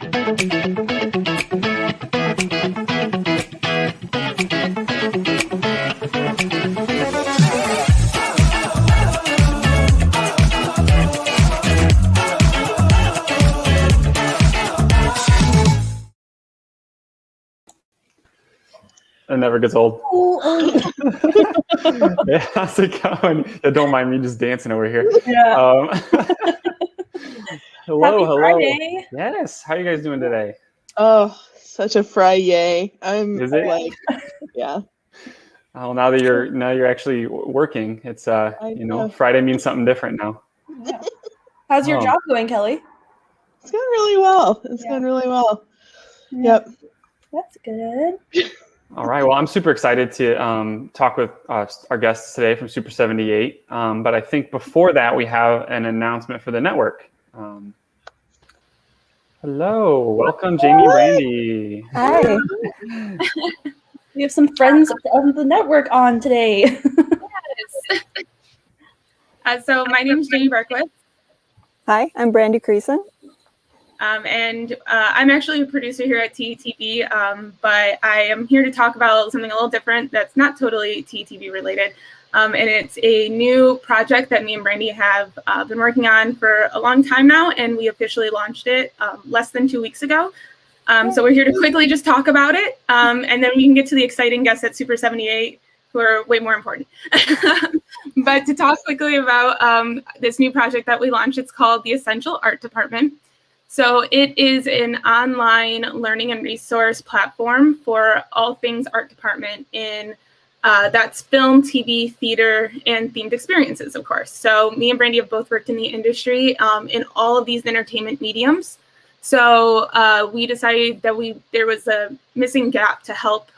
It never gets old. Yeah, how's it going? Yeah, don't mind me just dancing over here. Yeah. Hello, Happy hello. Friday. Yes, how are you guys doing today? Oh, such a Friday. I'm Is it? like, yeah. Oh, now that you're actually working, it's know. Friday means something different now. Yeah. How's your job going, Kelly? It's going really well. It's going really well. Yeah. Yep. That's good. All right. Well, I'm super excited to talk with our guests today from Super 78. But I think before that, we have an announcement for the network. Hello. Welcome, Jamie Brandy. Hi. We have some friends of the network on today. Yes. So my name is Jamie Berkowitz. Hi, I'm Brandy Creason. And I'm actually a producer here at TETV, but I am here to talk about something a little different that's not totally TETV related. And it's a new project that me and Brandy have been working on for a long time now, and we officially launched it less than 2 weeks ago. So we're here to quickly just talk about it, and then we can get to the exciting guests at Super 78, who are way more important. But to talk quickly about this new project that we launched, it's called the Essential Art Department. So it is an online learning and resource platform for all things art department in that's film, TV, theater, and themed experiences, of course. So me and Brandy have both worked in the industry in all of these entertainment mediums. So we decided that there was a missing gap to help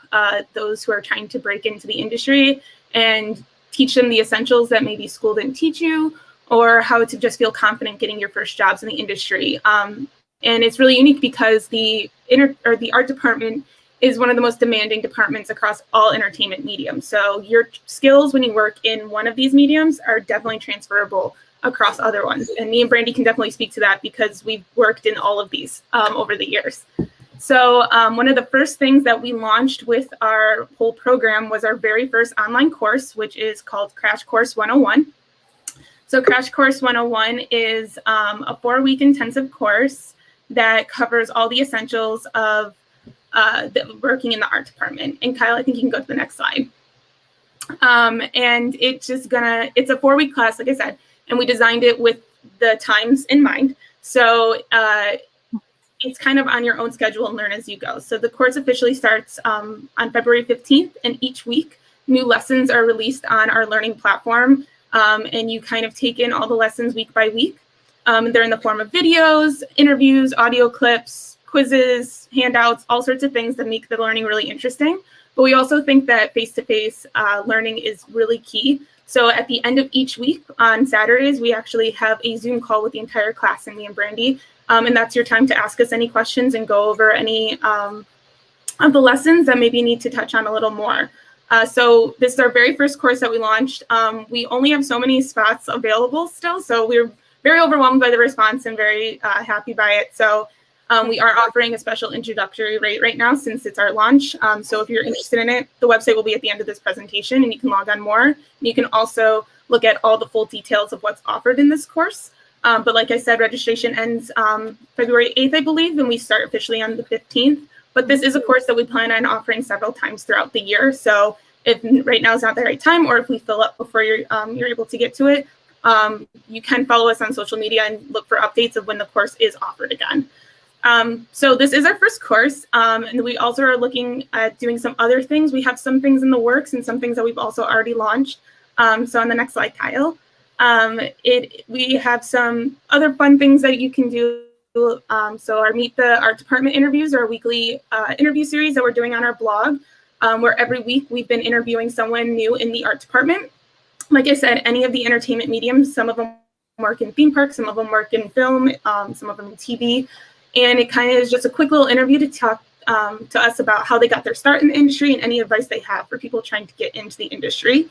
those who are trying to break into the industry and teach them the essentials that maybe school didn't teach you, or how to just feel confident getting your first jobs in the industry. And it's really unique because the art department is one of the most demanding departments across all entertainment mediums. So your skills when you work in one of these mediums are definitely transferable across other ones. And me and Brandy can definitely speak to that because we've worked in all of these over the years. So one of the first things that we launched with our whole program was our very first online course, which is called Crash Course 101. So Crash Course 101 is a 4-week intensive course that covers all the essentials of working in the art department. And Kyle, I think you can go to the next slide. And it's a 4-week class, like I said, and we designed it with the times in mind. So it's kind of on your own schedule and learn as you go. So the course officially starts on February 15th, and each week new lessons are released on our learning platform. And you kind of take in all the lessons week by week. They're in the form of videos, interviews, audio clips, quizzes, handouts, all sorts of things that make the learning really interesting. But we also think that face-to-face learning is really key. So at the end of each week on Saturdays, we actually have a Zoom call with the entire class and me and Brandy. And that's your time to ask us any questions and go over any of the lessons that maybe you need to touch on a little more. So this is our very first course that we launched. We only have so many spots available still, so we're very overwhelmed by the response and very happy by it. So we are offering a special introductory rate right now since it's our launch. So if you're interested in it, the website will be at the end of this presentation and you can log on more. And you can also look at all the full details of what's offered in this course. But like I said, registration ends February 8th, I believe, and we start officially on the 15th. But this is a course that we plan on offering several times throughout the year. So if right now is not the right time, or if we fill up before you're able to get to it, you can follow us on social media and look for updates of when the course is offered again. So this is our first course, and we also are looking at doing some other things. We have some things in the works and some things that we've also already launched. So on the next slide, Kyle, we have some other fun things that you can do. So our Meet the Art Department interviews are a weekly interview series that we're doing on our blog, where every week we've been interviewing someone new in the art department. Like I said, any of the entertainment mediums, some of them work in theme parks, some of them work in film, some of them in TV. And it kind of is just a quick little interview to talk to us about how they got their start in the industry and any advice they have for people trying to get into the industry.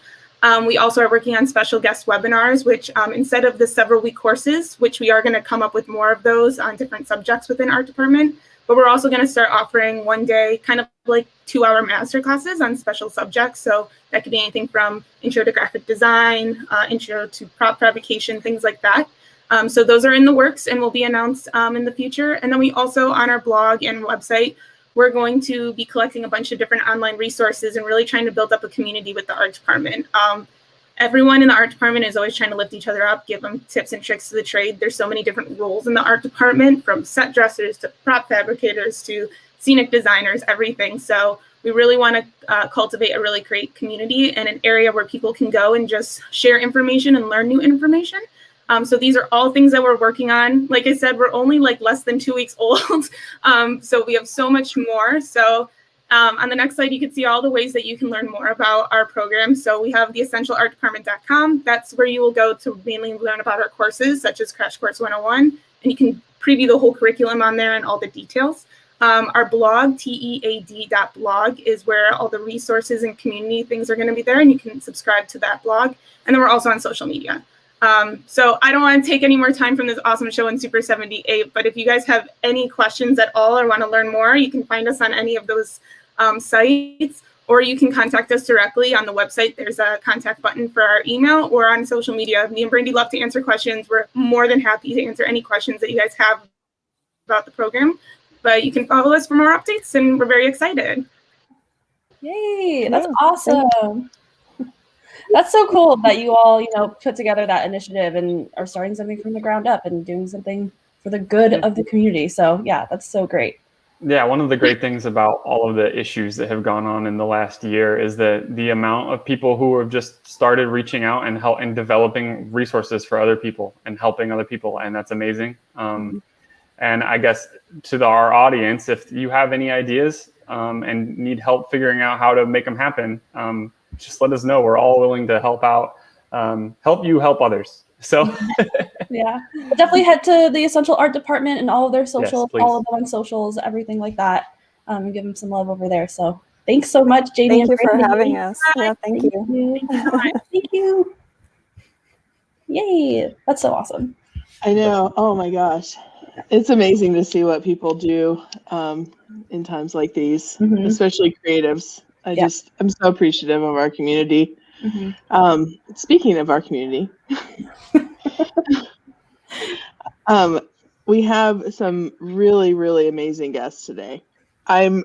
We also are working on special guest webinars, which instead of the several week courses, which we are going to come up with more of those on different subjects within art department, but we're also going to start offering one day kind of like 2-hour master classes on special subjects. So that could be anything from intro to graphic design, intro to prop fabrication, things like that. So those are in the works and will be announced in the future. And then we also, on our blog and website, we're going to be collecting a bunch of different online resources and really trying to build up a community with the art department. Everyone in the art department is always trying to lift each other up, give them tips and tricks to the trade. There's so many different roles in the art department, from set dressers to prop fabricators to scenic designers, everything. So we really want to cultivate a really great community and an area where people can go and just share information and learn new information. So these are all things that we're working on. Like I said, we're only like less than 2 weeks old. So we have so much more. So on the next slide, you can see all the ways that you can learn more about our program. So we have the essentialartdepartment.com. That's where you will go to mainly learn about our courses, such as Crash Course 101. And you can preview the whole curriculum on there and all the details. Our blog, tead.blog, is where all the resources and community things are going to be there. And you can subscribe to that blog. And then we're also on social media. So I don't want to take any more time from this awesome show in Super 78, but if you guys have any questions at all or want to learn more, you can find us on any of those sites, or you can contact us directly on the website. There's a contact button for our email, or on social media. Me and Brandy love to answer questions. We're more than happy to answer any questions that you guys have about the program, but you can follow us for more updates, and we're very excited. Yay, that's awesome. That's so cool that you all, put together that initiative and are starting something from the ground up and doing something for the good of the community. So yeah, that's so great. Yeah, one of the great things about all of the issues that have gone on in the last year is that the amount of people who have just started reaching out and developing resources for other people and helping other people, and that's amazing. And I guess to our audience, if you have any ideas and need help figuring out how to make them happen, just let us know. We're all willing to help out, help you help others. So yeah, definitely head to the Essential Art Department and all of their socials, Yes, all of them on socials, everything like that. And give them some love over there. So thanks so much, Jamie. Thank you for having us. Yeah, thank you. Thank you. Yay, that's so awesome. I know. Oh my gosh. It's amazing to see what people do in times like these, especially creatives. I'm so appreciative of our community. Speaking of our community, we have some really, really amazing guests today. During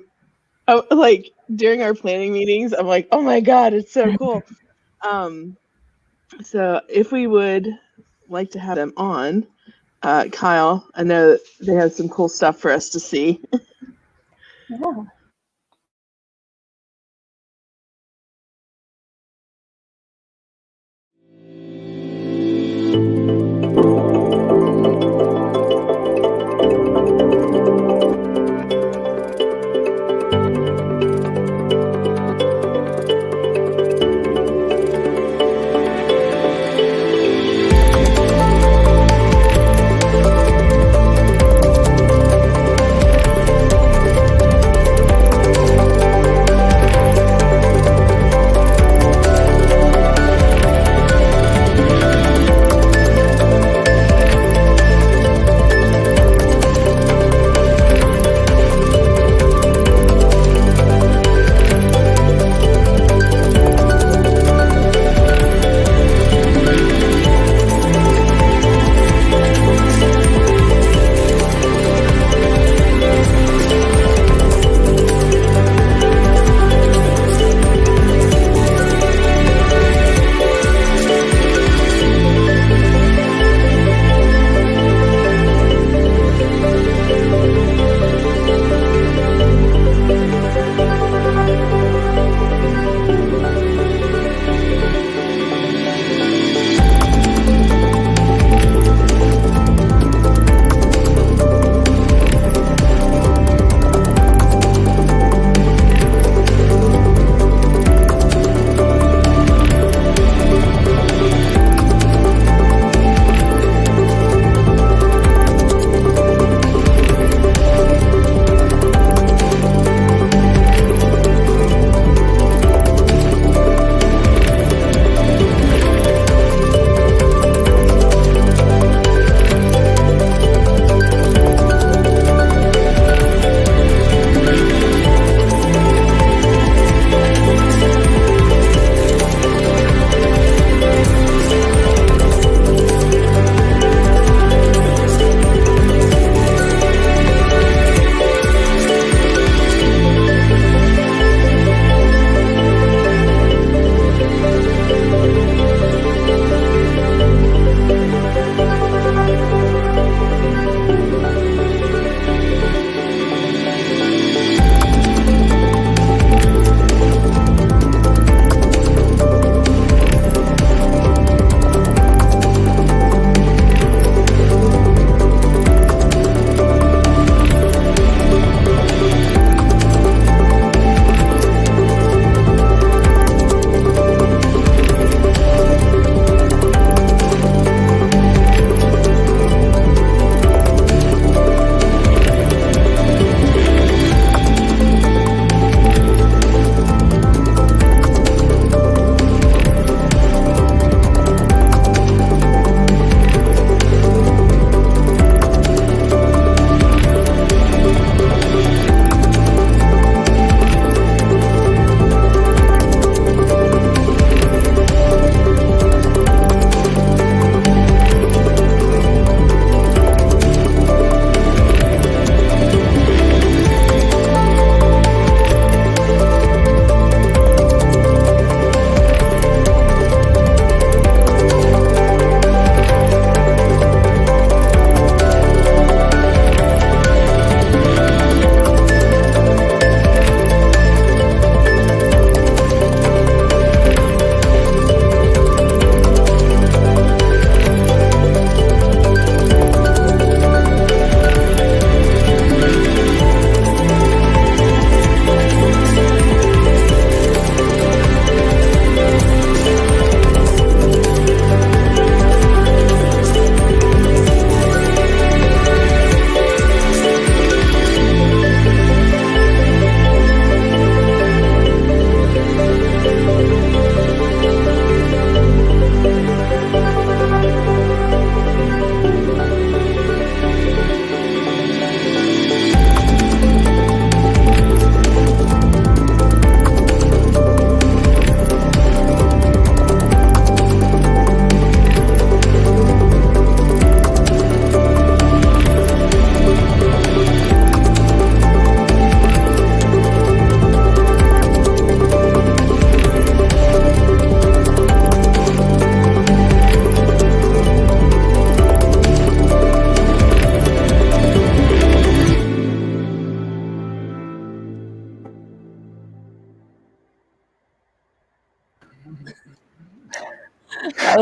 our planning meetings, I'm like, oh my God, it's so cool. So if we would like to have them on, Kyle, I know they have some cool stuff for us to see. Yeah.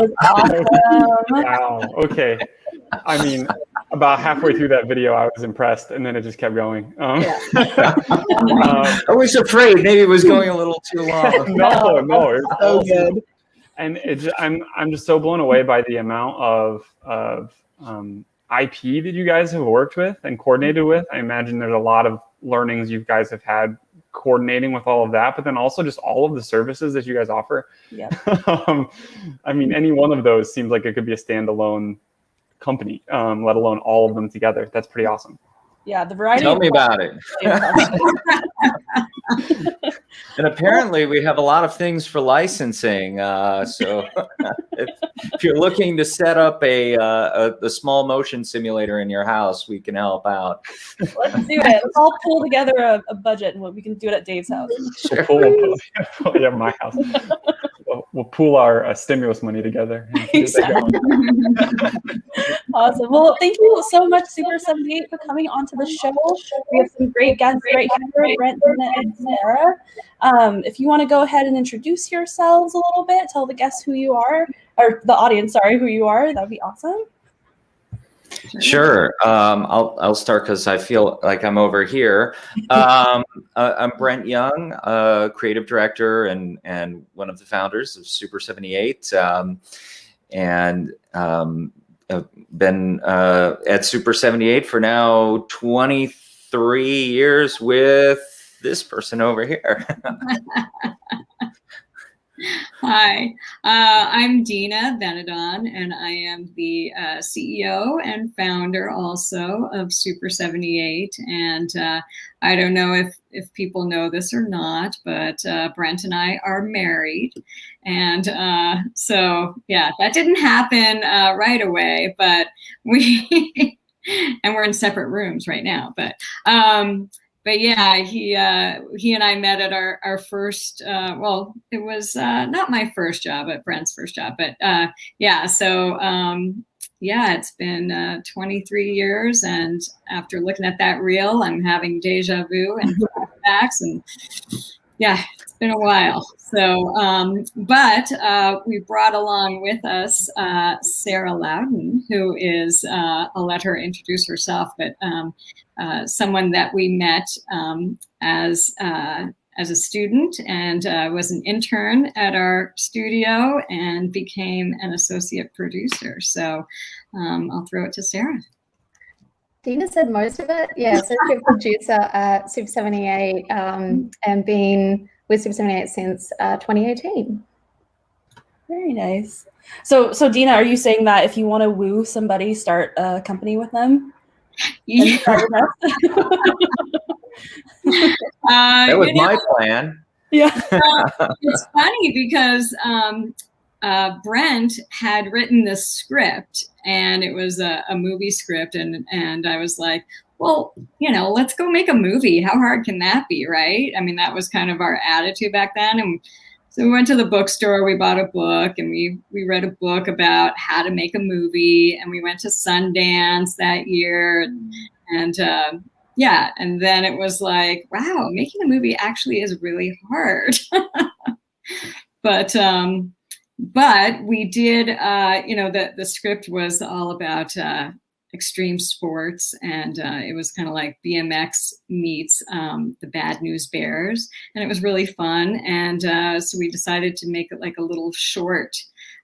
was awesome. Wow. Okay. I mean, about halfway through that video, I was impressed, and then it just kept going. I was afraid maybe it was going a little too long. No, it's So good. And I'm just so blown away by the amount of IP that you guys have worked with and coordinated with. I imagine there's a lot of learnings you guys have had coordinating with all of that, but then also just all of the services that you guys offer. Yeah. I mean, any one of those seems like it could be a standalone company, let alone all of them together. That's pretty awesome. Yeah, the variety. Tell me about it. And apparently we have a lot of things for licensing. So if you're looking to set up a small motion simulator in your house, we can help out. Let's do it. Let's all pull together a budget, and we can do it at Dave's house. Sure. Yeah, my house. We'll pool our stimulus money together. Exactly. Awesome. Well, thank you so much, Super 78, for coming onto the show. We have some great guests right here, Brent, Dina, and Sarah. If you want to go ahead and introduce yourselves a little bit, tell the guests who you are, or the audience, sorry, who you are, that would be awesome. Sure. I'll start because I feel like I'm over here. I'm Brent Young, creative director and one of the founders of Super 78. And I've been at Super 78 for now 23 years with this person over here. Hi, I'm Dina Benadon, and I am the CEO and founder also of Super 78. And I don't know if people know this or not, but Brent and I are married. And so, yeah, that didn't happen right away, but and we're in separate rooms right now. But yeah, he and I met at our first, well, it was not my first job, but Brent's first job. But yeah, so yeah, it's been 23 years. And after looking at that reel, I'm having deja vu and flashbacks. And yeah, it's been a while. So, but we brought along with us Sarah Louden, who is, I'll let her introduce herself, but someone that we met as a student and was an intern at our studio and became an associate producer. So I'll throw it to Sarah. Dina said most of it. Yeah, associate producer at Super 78 and been with Super 78 since 2018. Very nice. So Dina, are you saying that if you want to woo somebody, start a company with them? Yeah. That was my plan. Yeah. It's funny because Brent had written this script, and it was a movie script, and I was like, well, let's go make a movie. How hard can that be, right? I mean, that was kind of our attitude back then. And so we went to the bookstore, we bought a book, and we read a book about how to make a movie, and we went to Sundance that year, and yeah, and then it was like, wow, making a movie actually is really hard. But we did, the script was all about extreme sports, and it was kind of like BMX meets the Bad News Bears, and it was really fun. And so we decided to make it like a little short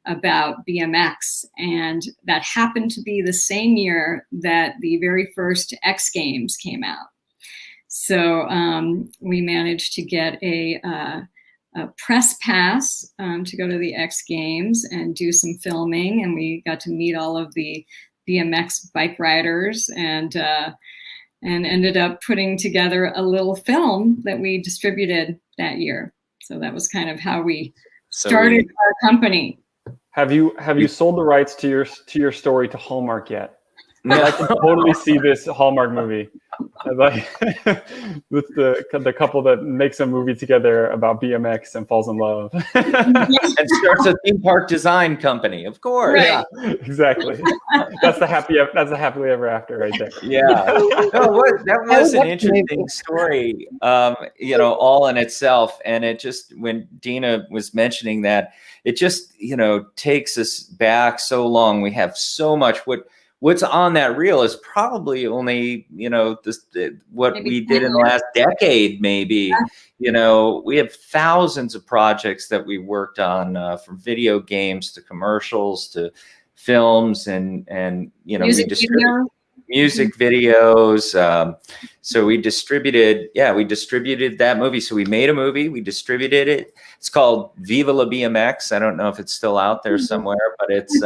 about BMX, and that happened to be the same year that the very first X Games came out. So we managed to get a press pass to go to the X Games and do some filming, and we got to meet all of the BMX bike riders and ended up putting together a little film that we distributed that year. So that was kind of how we started our company. Have you sold the rights to your story to Hallmark yet? I can totally see this Hallmark movie, like with the couple that makes a movie together about BMX and falls in love and starts a theme park design company. Of course, Right. Yeah, exactly. That's the happily ever after right there. Yeah, no, that was an interesting story, all in itself. And it just, when Dina was mentioning that, it just, takes us back so long. We have so much. What's on that reel is probably only, what maybe we did in the last decade, maybe. We have thousands of projects that we worked on, from video games to commercials to films and music videos. So we distributed that movie. So we made a movie, we distributed it. It's called Viva la BMX. I don't know if it's still out there somewhere, but it's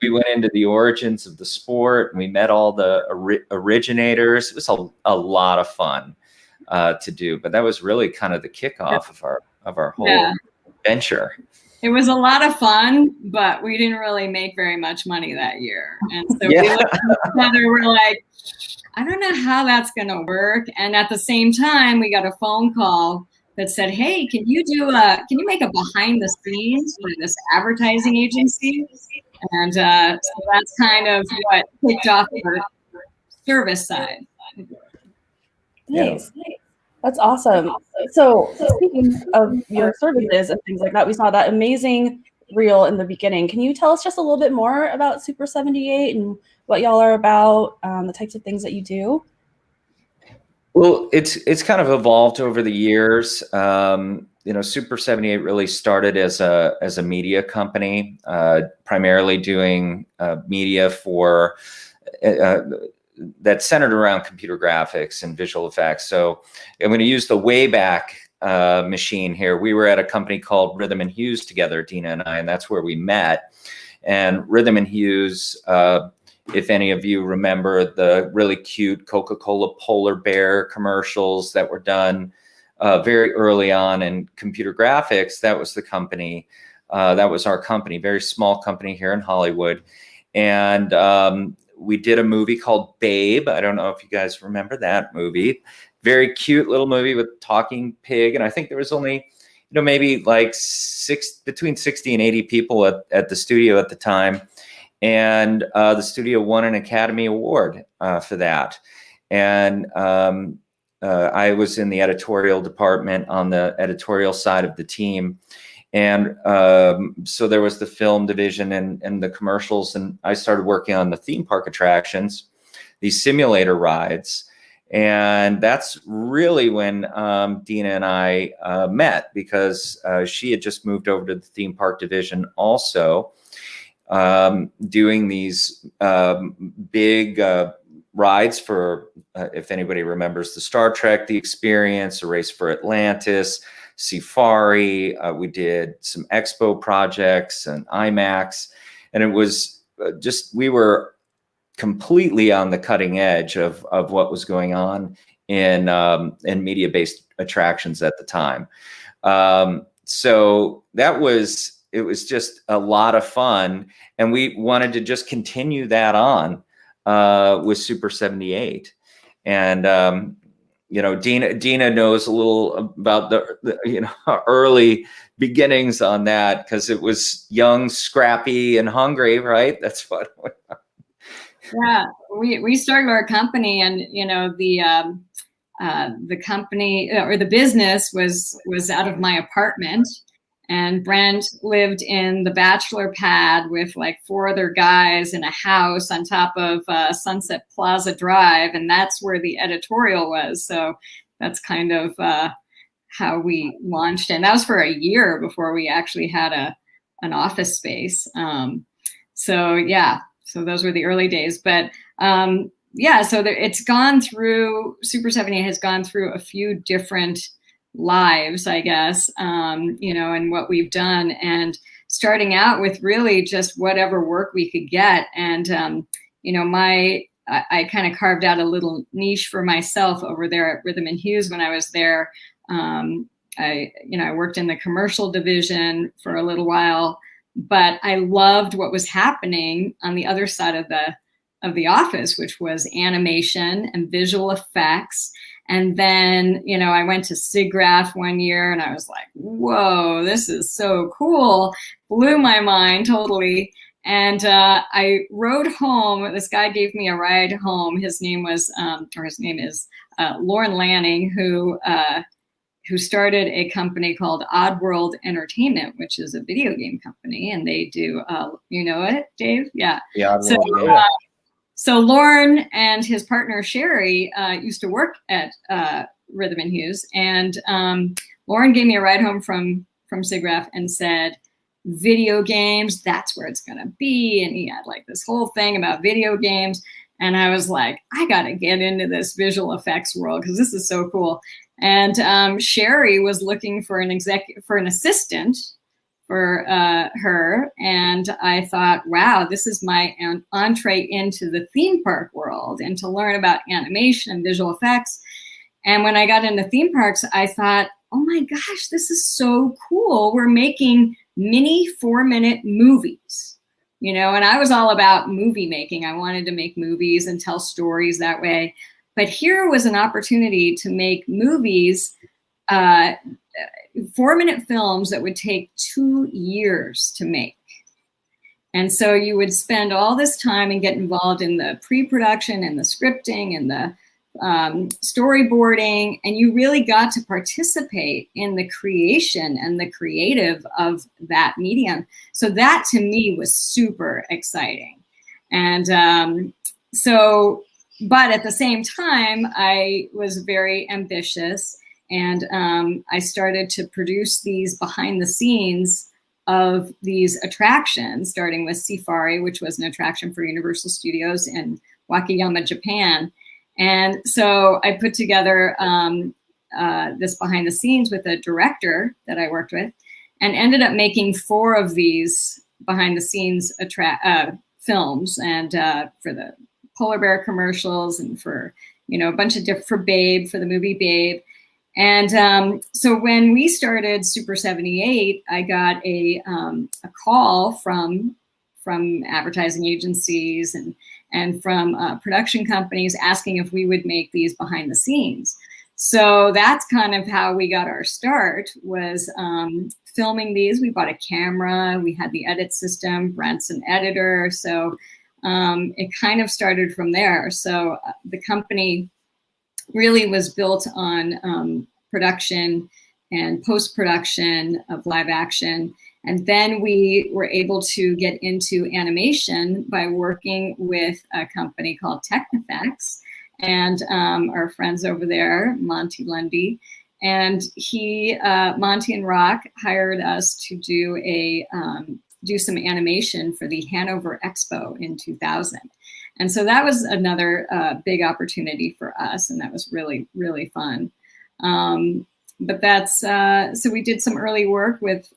we went into the origins of the sport and we met all the originators. It was a lot of fun to do, but that was really kind of the kickoff of our whole venture. It was a lot of fun, but we didn't really make very much money that year. And so we looked at each other, we're like, I don't know how that's going to work. And at the same time, we got a phone call that said, hey, can you make a behind the scenes for this advertising agency? And so that's kind of what kicked off our service side. Nice. That's awesome. So speaking of your services and things like that, we saw that amazing reel in the beginning. Can you tell us just a little bit more about Super 78 and what y'all are about, the types of things that you do? Well, it's kind of evolved over the years. Super 78 really started as a media company, primarily doing media for that's centered around computer graphics and visual effects. So I'm going to use the Wayback machine here. We were at a company called Rhythm and Hues together, Dina and I, and that's where we met. And Rhythm and Hues, if any of you remember the really cute Coca-Cola polar bear commercials that were done very early on in computer graphics, that was the company. That was our company, very small company here in Hollywood. And we did a movie called Babe. I don't know if you guys remember that movie. Very cute little movie with talking pig. And I think there was only, maybe like between 60 and 80 people at the studio at the time. And the studio won an Academy Award for that. And I was in the editorial department on the editorial side of the team. And so there was the film division and the commercials, and I started working on the theme park attractions, these simulator rides. And that's really when Dina and I met, because she had just moved over to the theme park division also, doing these big rides for, if anybody remembers the Star Trek, The Experience, A Race for Atlantis, Safari. We did some expo projects and IMAX, and it was we were completely on the cutting edge of what was going on in media-based attractions at the time. So it was just a lot of fun, and we wanted to just continue that on with Super 78. And Dina knows a little about the early beginnings on that, because it was young, scrappy, and hungry, right? That's what. Yeah, we started our company, and the company or the business was out of my apartment, and Brent lived in the bachelor pad with like 4 other guys in a house on top of Sunset Plaza Drive, and that's where the editorial was. So that's kind of how we launched, and that was for a year before we actually had an office space. So those were the early days, but it's gone through, Super 78 has gone through a few different lives, I guess, and what we've done, and starting out with really just whatever work we could get. And, I kind of carved out a little niche for myself over there at Rhythm and Hues when I was there. I worked in the commercial division for a little while, but I loved what was happening on the other side of The office, which was animation and visual effects. And then, you know, I went to SIGGRAPH one year and I was like, whoa, this is so cool. Blew my mind totally. And I rode home. This guy gave me a ride home. His name was, or his name is Lauren Lanning, who started a company called Oddworld Entertainment, which is a video game company. And they do, you know it, Dave? Yeah. Yeah. So Lauren and his partner Sherry used to work at Rhythm and Hues, and Lauren gave me a ride home from SIGGRAPH and said, "Video games, that's where it's gonna be." And he had like this whole thing about video games, and I was like, I gotta get into this visual effects world because this is so cool. And Sherry was looking for an assistant for her, and I thought, wow, this is my entree into the theme park world and to learn about animation and visual effects. And when I got into theme parks, I thought, oh my gosh, this is so cool. We're making mini 4-minute movies, you know, and I was all about movie making. I wanted to make movies and tell stories that way. But here was an opportunity to make movies, 4-minute films that would take 2 years to make. And so you would spend all this time and get involved in the pre-production and the scripting and the storyboarding, and you really got to participate in the creation and the creative of that medium. So that to me was super exciting. And but at the same time, I was very ambitious. And I started to produce these behind the scenes of these attractions, starting with Safari, which was an attraction for Universal Studios in Wakayama, Japan. And so I put together this behind the scenes with a director that I worked with, and ended up making 4 of these behind the scenes films, and for the Polar Bear commercials, and for, you know, a bunch of different, for the movie Babe. And so when we started Super 78, I got a call from advertising agencies and from production companies asking if we would make these behind the scenes. So that's kind of how we got our start, was filming these. We bought a camera, we had the edit system, Brent's an editor. So it kind of started from there. So the company really was built on production and post-production of live action. And then we were able to get into animation by working with a company called Technifex, and our friends over there, Monty Lundy. And Monty and Rock hired us to do some animation for the Hanover Expo in 2000. And so that was another big opportunity for us, and that was really, really fun. But that's, so we did some early work with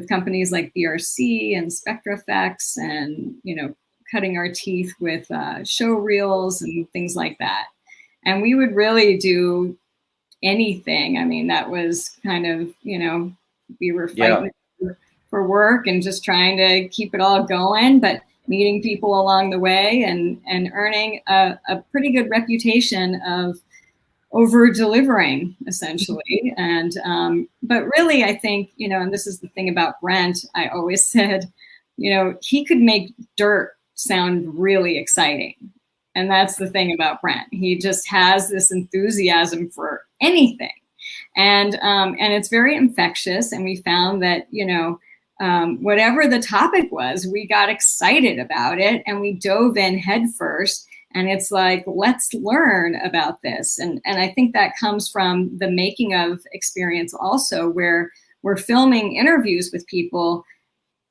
companies like BRC and Spectra Effects, and, you know, cutting our teeth with show reels and things like that. And we would really do anything. I mean, that was kind of, you know, we were fighting for work and just trying to keep it all going, but meeting people along the way and earning a pretty good reputation of over delivering, essentially. And but really, I think, you know, and this is the thing about Brent, I always said, you know, he could make dirt sound really exciting. And that's the thing about Brent. He just has this enthusiasm for anything. And it's very infectious. And we found that, you know, whatever the topic was, we got excited about it and we dove in head first. And it's like, let's learn about this. And I think that comes from the making of experience also, where we're filming interviews with people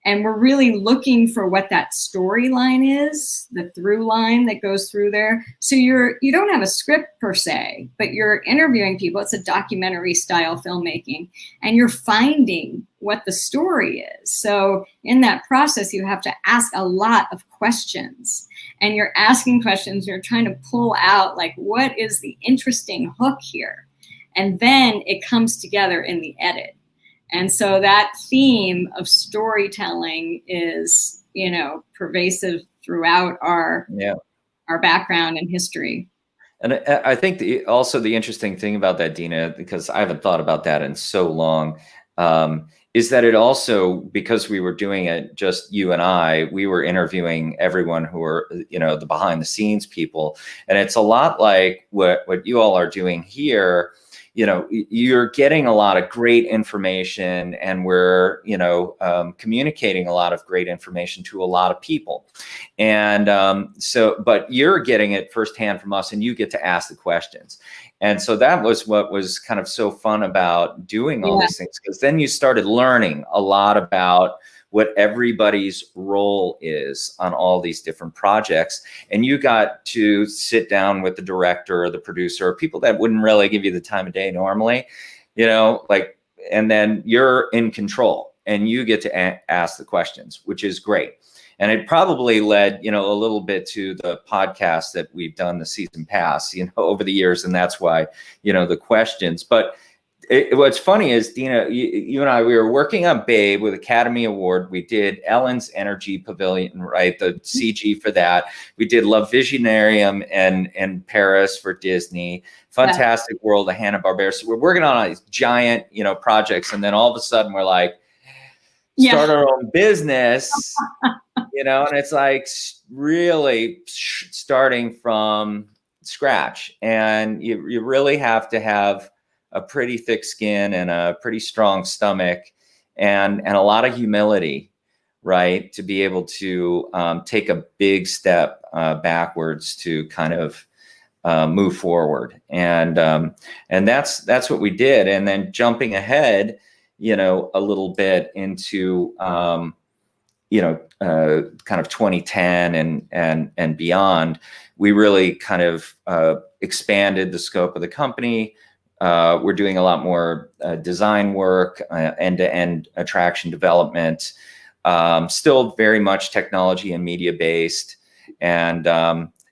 and we're really looking for what that storyline is, the through line that goes through there. So you don't have a script per se, but you're interviewing people. It's a documentary style filmmaking, and you're finding what the story is. So in that process, you have to ask a lot of questions, and you're asking questions. You're trying to pull out, like, what is the interesting hook here? And then it comes together in the edit. And so that theme of storytelling is, you know, pervasive throughout our background and history. And I think also the interesting thing about that, Dina, because I haven't thought about that in so long, is that it also, because we were doing it just you and I, we were interviewing everyone who were, the behind the scenes people. And it's a lot like what you all are doing here. You're getting a lot of great information, and we're, communicating a lot of great information to a lot of people. And but you're getting it firsthand from us, and you get to ask the questions. And so that was what was kind of so fun about doing all these things, because then you started learning a lot about what everybody's role is on all these different projects. And you got to sit down with the director or the producer or people that wouldn't really give you the time of day normally, and then you're in control and you get to ask the questions, which is great. And it probably led, a little bit to the podcast that we've done the season pass, over the years. And that's why, the questions. But what's funny is, Dina, you and I, we were working on Babe with Academy Award. We did Ellen's Energy Pavilion, right? The CG for that. We did Love Visionarium and Paris for Disney. Fantastic World of Hanna-Barbera. So we're working on all these giant, projects. And then all of a sudden we're like, start our own business, and it's like really starting from scratch. And you really have to have a pretty thick skin and a pretty strong stomach and a lot of humility, right? To be able to take a big step backwards to kind of move forward. And that's what we did. And then jumping ahead, a little bit into, kind of 2010 and beyond, we really kind of expanded the scope of the company. We're doing a lot more design work, end-to-end attraction development, still very much technology and media based. And,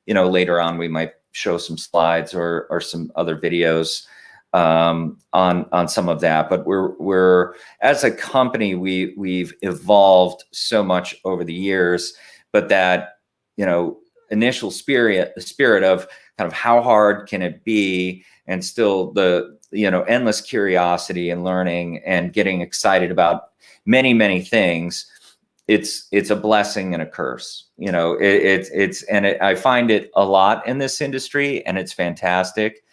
later on we might show some slides or some other videos on some of that. But we're as a company, we've evolved so much over the years, but that, initial spirit, the spirit of kind of how hard can it be, and still the, endless curiosity and learning and getting excited about many, many things. It's a blessing and a curse. I find it a lot in this industry, and it's fantastic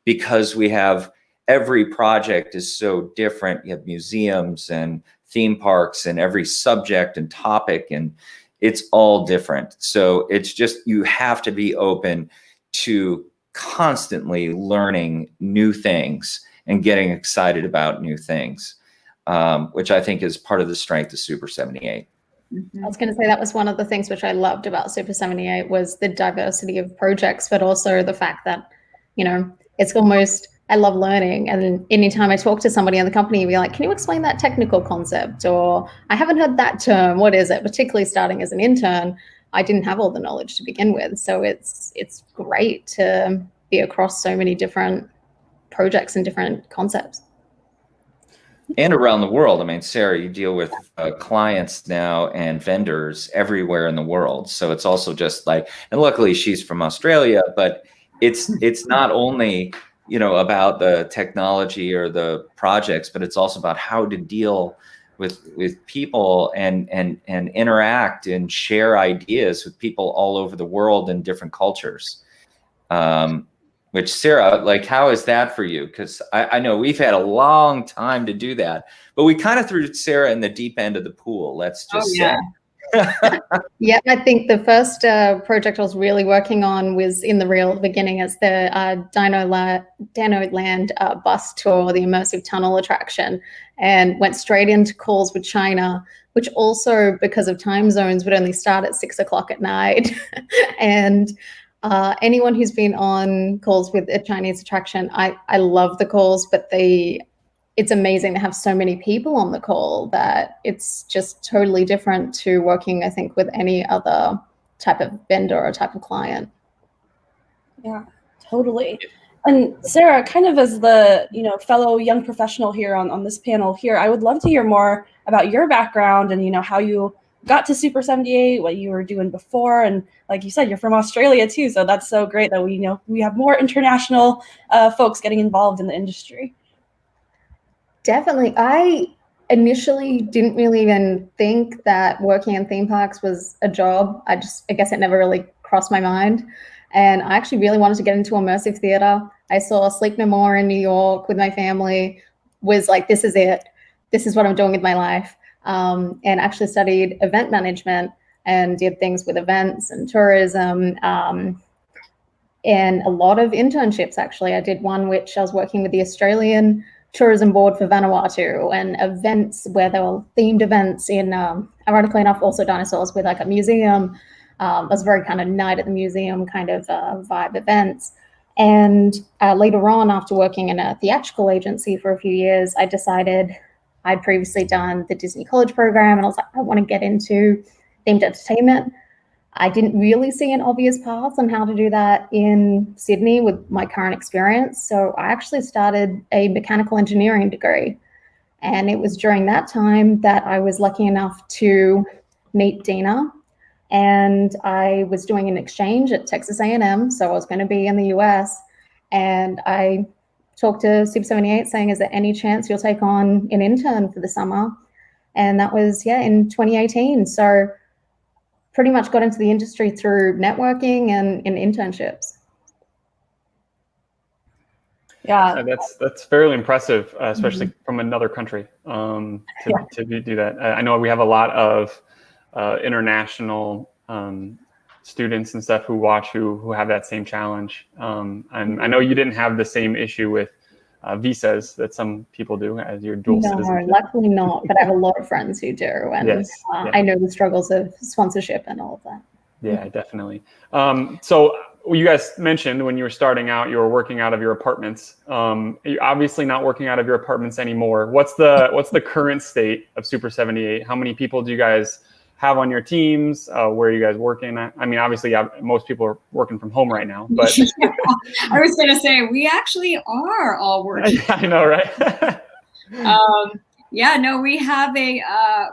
because we have every project is so different. You have museums and theme parks and every subject and topic, and it's all different. So it's just, you have to be open to constantly learning new things and getting excited about new things, which I think is part of the strength of Super 78. I was going to say that was one of the things which I loved about Super 78 was the diversity of projects, but also the fact that, it's almost, I love learning. And anytime I talk to somebody in the company, be like, can you explain that technical concept? Or I haven't heard that term. What is it? Particularly starting as an intern, I didn't have all the knowledge to begin with. So it's great to be across so many different projects and different concepts. And around the world. I mean, Sarah, you deal with clients now and vendors everywhere in the world. So it's also just like, and luckily she's from Australia, but it's not only, about the technology or the projects, but it's also about how to deal with people and interact and share ideas with people all over the world in different cultures. Which, Sarah, like, how is that for you? Because I know we've had a long time to do that, but we kind of threw Sarah in the deep end of the pool. Let's just say. Yeah, I think the first project I was really working on was in the real beginning as the Dino Land bus tour, the immersive tunnel attraction, and went straight into calls with China, which also, because of time zones, would only start at 6 o'clock at night. And anyone who's been on calls with a Chinese attraction, I love the calls, but it's amazing to have so many people on the call that it's just totally different to working, I think, with any other type of vendor or type of client. Yeah, totally. And Sarah, kind of as the fellow young professional here on this panel here, I would love to hear more about your background and how you got to Super 78, what you were doing before, and like you said, you're from Australia too, so that's so great that we have more international folks getting involved in the industry. Definitely. I initially didn't really even think that working in theme parks was a job. I guess it never really crossed my mind. And I actually really wanted to get into immersive theater. I saw Sleep No More in New York with my family, was like, this is it. This is what I'm doing with my life. And actually studied event management and did things with events and tourism, and a lot of internships, actually. I did one which I was working with the Australian Tourism Board for Vanuatu, and events where there were themed events in, ironically enough, also dinosaurs, with like a museum. It was very kind of night at the museum kind of vibe events. And later on, after working in a theatrical agency for a few years, I decided, I'd previously done the Disney College program, and I was like, I want to get into themed entertainment. I didn't really see an obvious path on how to do that in Sydney with my current experience. So I actually started a mechanical engineering degree. And it was during that time that I was lucky enough to meet Dina. And I was doing an exchange at Texas A&M. So I was going to be in the US. And I talked to Super 78 saying, is there any chance you'll take on an intern for the summer? And that was, in 2018. So pretty much got into the industry through networking and internships. Yeah, that's fairly impressive, especially from another country, to do that. I know we have a lot of international students and stuff who watch who have that same challenge. And I know you didn't have the same issue with visas that some people do as your dual citizenship. No, luckily not, but I have a lot of friends who do, and I know the struggles of sponsorship and all of that. Yeah, definitely. So you guys mentioned when you were starting out, you were working out of your apartments. You're obviously not working out of your apartments anymore. What's the current state of Super 78? How many people do you guys have on your teams? Where are you guys working at? I mean, obviously, most people are working from home right now, but I was going to say, we actually are all working. I know, right? No, we have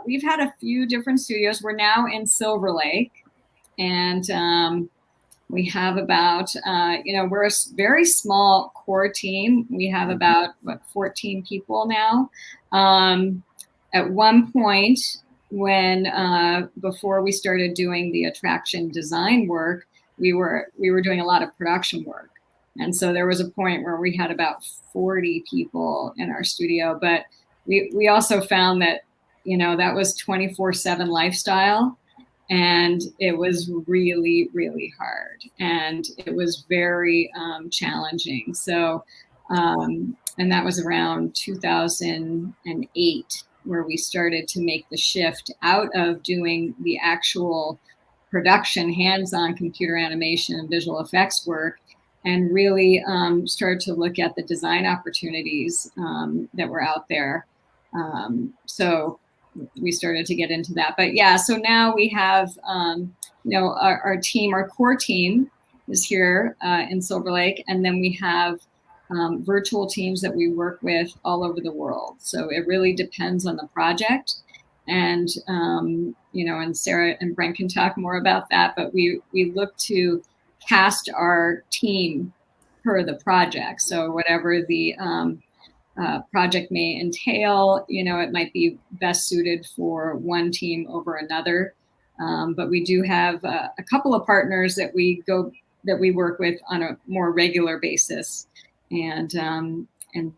we've had a few different studios. We're now in Silver Lake, and we have about, we're a very small core team. We have about 14 people now. At one point, when before we started doing the attraction design work, we were doing a lot of production work, and so there was a point where we had about 40 people in our studio. But we also found that that was 24/7 lifestyle, and it was really, really hard, and it was very challenging. So and that was around 2008. Where we started to make the shift out of doing the actual production, hands-on computer animation and visual effects work, and really started to look at the design opportunities that were out there. So we started to get into that. But so now we have, our team, our core team is here in Silver Lake, and then we have virtual teams that we work with all over the world. So it really depends on the project. And, and Sarah and Brent can talk more about that, but we look to cast our team per the project. So whatever the project may entail, it might be best suited for one team over another. But we do have a couple of partners that we work with on a more regular basis. And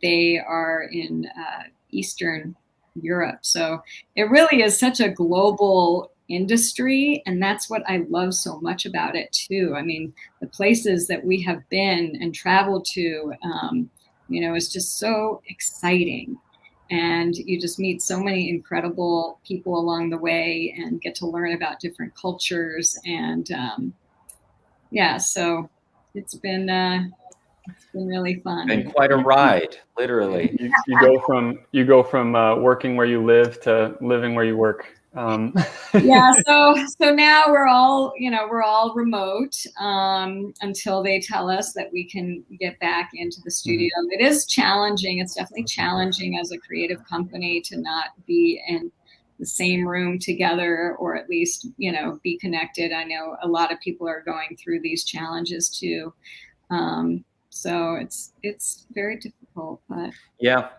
they are in Eastern Europe. So it really is such a global industry, and that's what I love so much about it too. I mean, the places that we have been and traveled to, is just so exciting. And you just meet so many incredible people along the way and get to learn about different cultures. And so it's been really fun. Been quite a ride, literally. You go from working where you live to living where you work. So now we're all remote until they tell us that we can get back into the studio. It is challenging. It's definitely challenging as a creative company to not be in the same room together, or at least, be connected. I know a lot of people are going through these challenges too. So it's very difficult, but yeah,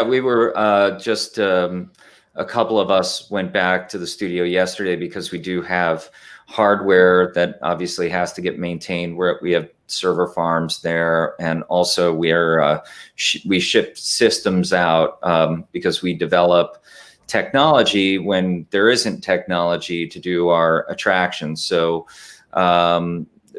we were just a couple of us went back to the studio yesterday because we do have hardware that obviously has to get maintained. We have server farms there, and also we ship systems out because we develop technology when there isn't technology to do our attractions. So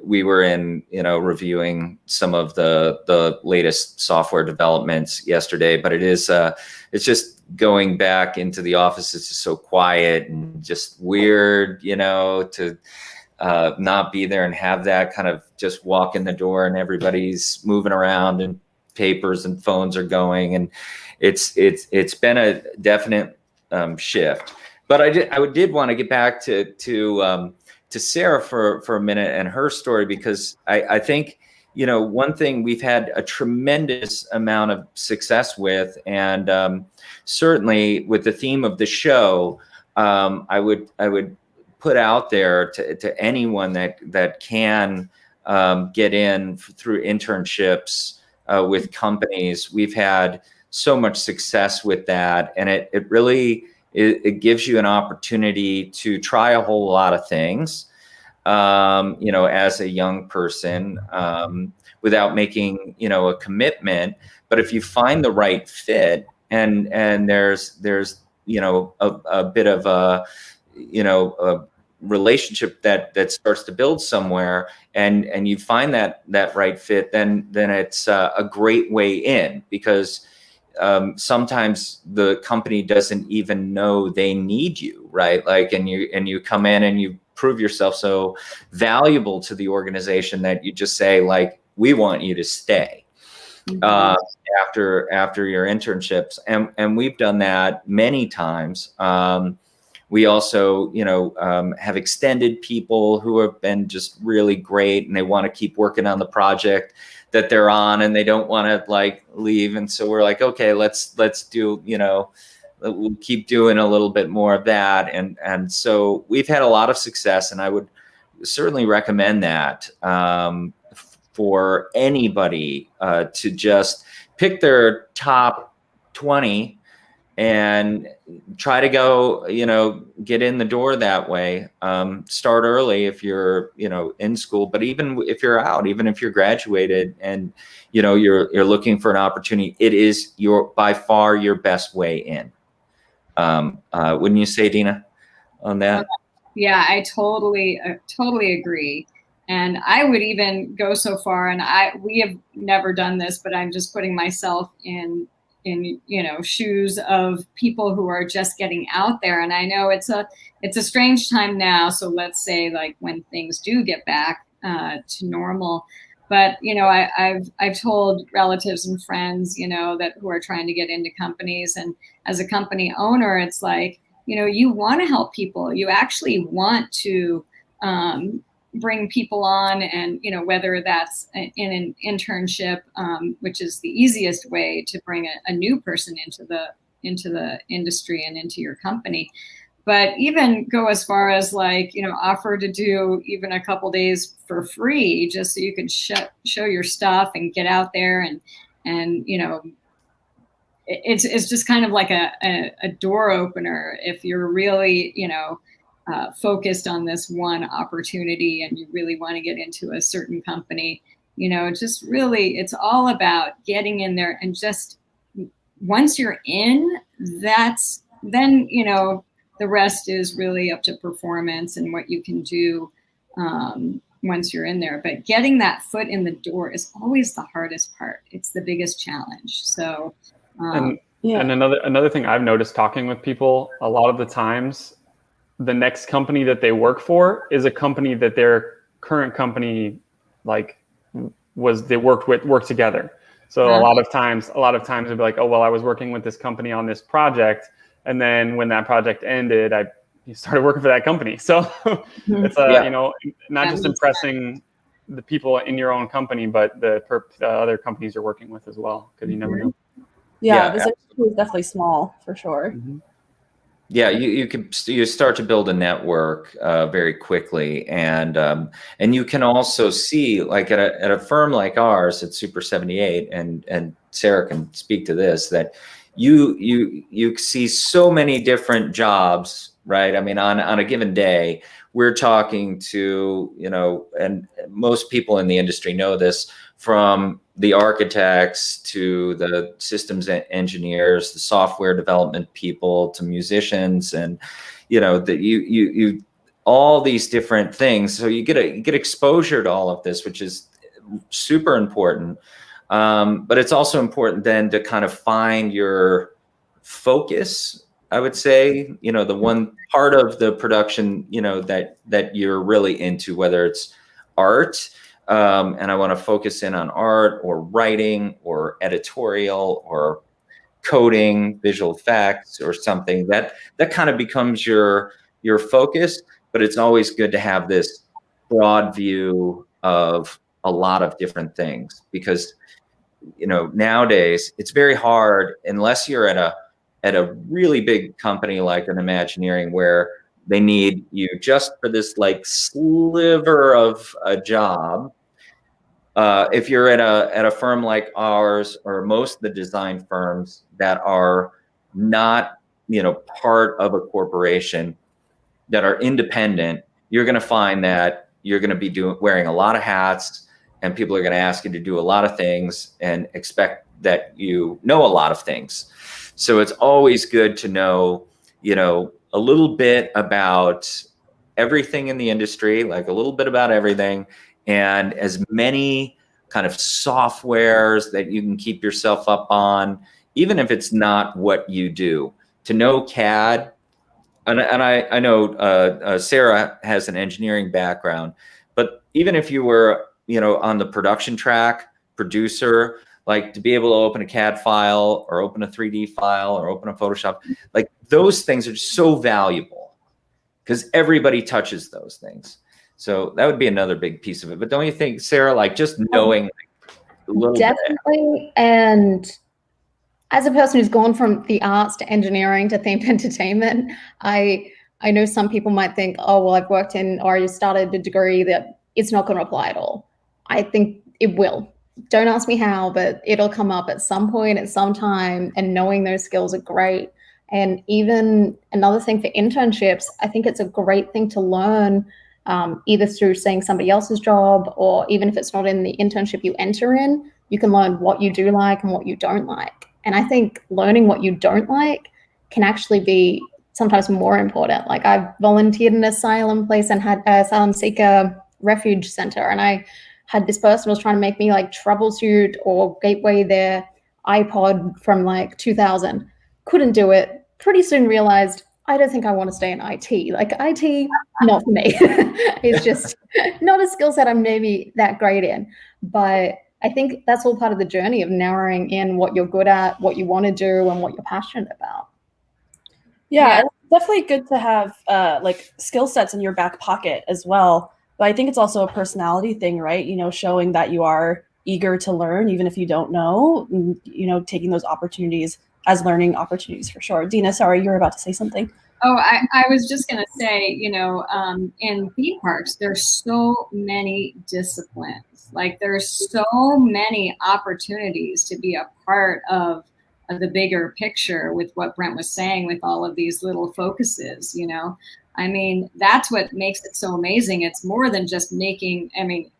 we were reviewing some of the latest software developments yesterday, but it's just going back into the office. It's just so quiet and just weird, to not be there and have that kind of just walk in the door and everybody's moving around and papers and phones are going, and it's been a definite shift. But I did want to get back to Sarah for a minute and her story, because I think, one thing we've had a tremendous amount of success with, and certainly with the theme of the show, I would put out there to anyone that can get in through internships with companies. We've had so much success with that, and it really gives you an opportunity to try a whole lot of things, as a young person, without making, a commitment. But if you find the right fit, and there's a bit of a relationship that starts to build somewhere, and you find that right fit, then it's a great way in, because sometimes the company doesn't even know they need you, right? Like, and you come in and you prove yourself so valuable to the organization that you just say, like, we want you to stay after your internships, and we've done that many times. We also, have extended people who have been just really great, and they want to keep working on the project that they're on, and they don't want to leave. And so we're like, okay, let's do, we'll keep doing a little bit more of that. And so we've had a lot of success, and I would certainly recommend that for anybody to just pick their top 20 and try to go, get in the door that way. Start early if you're, in school, but even if you're out, even if you're graduated and, you're looking for an opportunity, it is by far your best way in. Wouldn't you say, Dina, on that? Yeah, I totally agree. And I would even go so far, and we have never done this, but I'm just putting myself in shoes of people who are just getting out there. And I know it's a strange time now. So let's say when things do get back to normal, but I've told relatives and friends, that who are trying to get into companies, and as a company owner, it's like, you want to help people. You actually want to bring people on, and whether that's in an internship, which is the easiest way to bring a new person into the industry and into your company, but even go as far as offer to do even a couple days for free, just so you can show your stuff and get out there, and it's just kind of like a door opener if you're really focused on this one opportunity and you really want to get into a certain company. Just really, it's all about getting in there, and just once you're in, then the rest is really up to performance and what you can do once you're in there. But getting that foot in the door is always the hardest part. It's the biggest challenge. So and another thing I've noticed talking with people, a lot of the times the next company that they work for is a company that their current company worked together. So a lot of times it'd be like, oh, well, I was working with this company on this project, and then when that project ended, I started working for that company. So it's not just impressing the people in your own company, but the other companies you're working with as well, because you never know. Yeah, this is definitely small for sure. Yeah, you start to build a network very quickly, and you can also see, like at a firm like ours at Super 78, and Sarah can speak to this, that you see so many different jobs, right? I mean, on a given day, we're talking to, and most people in the industry know this, from the architects to the systems engineers, the software development people, to musicians, and you all these different things. So you get exposure to all of this, which is super important. But it's also important then to kind of find your focus, I would say, the one part of the production, that you're really into, whether it's art, and I want to focus in on art or writing or editorial or coding, visual effects, or something that kind of becomes your focus. But it's always good to have this broad view of a lot of different things, because nowadays it's very hard, unless you're at a really big company like an Imagineering, where they need you just for this like sliver of a job. If you're at a firm like ours, or most of the design firms that are not part of a corporation, that are independent, you're going to find that you're going to be wearing a lot of hats, and people are going to ask you to do a lot of things and expect that you know a lot of things. So it's always good to know, a little bit about everything in the industry, like a little bit about everything, and as many kind of softwares that you can keep yourself up on, even if it's not what you do. To know CAD, and I know Sarah has an engineering background, but even if you were, on the production track, producer, like to be able to open a CAD file or open a 3D file or open a Photoshop, like those things are so valuable because everybody touches those things. So that would be another big piece of it. But don't you think, Sarah, like just knowing a little Definitely. And as a person who's gone from the arts to engineering to themed entertainment, I know some people might think, oh, well, I've worked in, or you started a degree, that it's not going to apply at all. I think it will. Don't ask me how, but it'll come up at some point, at some time, and knowing those skills are great. And even another thing for internships, I think it's a great thing to learn, either through seeing somebody else's job, or even if it's not in the internship you enter in, you can learn what you do like and what you don't like. And I think learning what you don't like can actually be sometimes more important. Like I've volunteered in an asylum place and had an asylum seeker refuge center, and I had this person was trying to make me like troubleshoot or gateway their iPod from like 2000. Couldn't do it. Pretty soon realized I don't think I want to stay in IT. Like IT, not for me. It's just not a skill set I'm maybe that great in. But I think that's all part of the journey of narrowing in what you're good at, what you want to do, and what you're passionate about. Yeah, it's definitely good to have like skill sets in your back pocket as well. But I think it's also a personality thing, right? Showing that you are eager to learn, even if you don't know, taking those opportunities as learning opportunities for sure. Dina, sorry, you were about to say something. Oh, I was just going to say, in theme parks, there's so many disciplines. Like there's so many opportunities to be a part of the bigger picture with what Brent was saying, with all of these little focuses, I mean, that's what makes it so amazing. It's more than just making,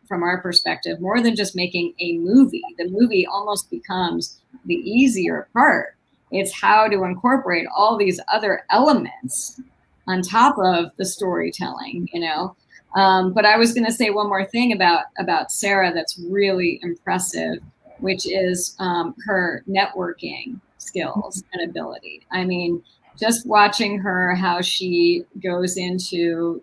from our perspective, more than just making a movie. The movie almost becomes the easier part. It's how to incorporate all these other elements on top of the storytelling, But I was going to say one more thing about Sarah that's really impressive, which is her networking skills and ability. I mean, just watching her, how she goes into,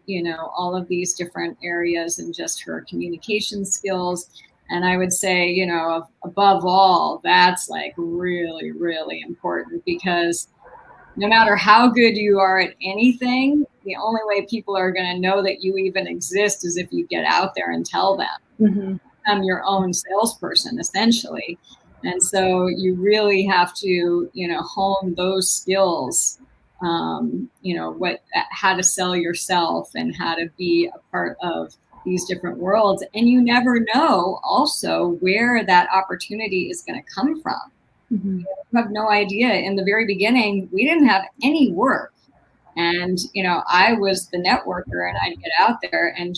all of these different areas, and just her communication skills. And I would say, above all, that's like really, really important, because no matter how good you are at anything, the only way people are going to know that you even exist is if you get out there and tell them. Mm-hmm. Become your own salesperson, essentially. And so you really have to, hone those skills how to sell yourself and how to be a part of these different worlds. And you never know also where that opportunity is going to come from. Mm-hmm. You have no idea. In the very beginning, we didn't have any work. And, I was the networker, and I'd get out there and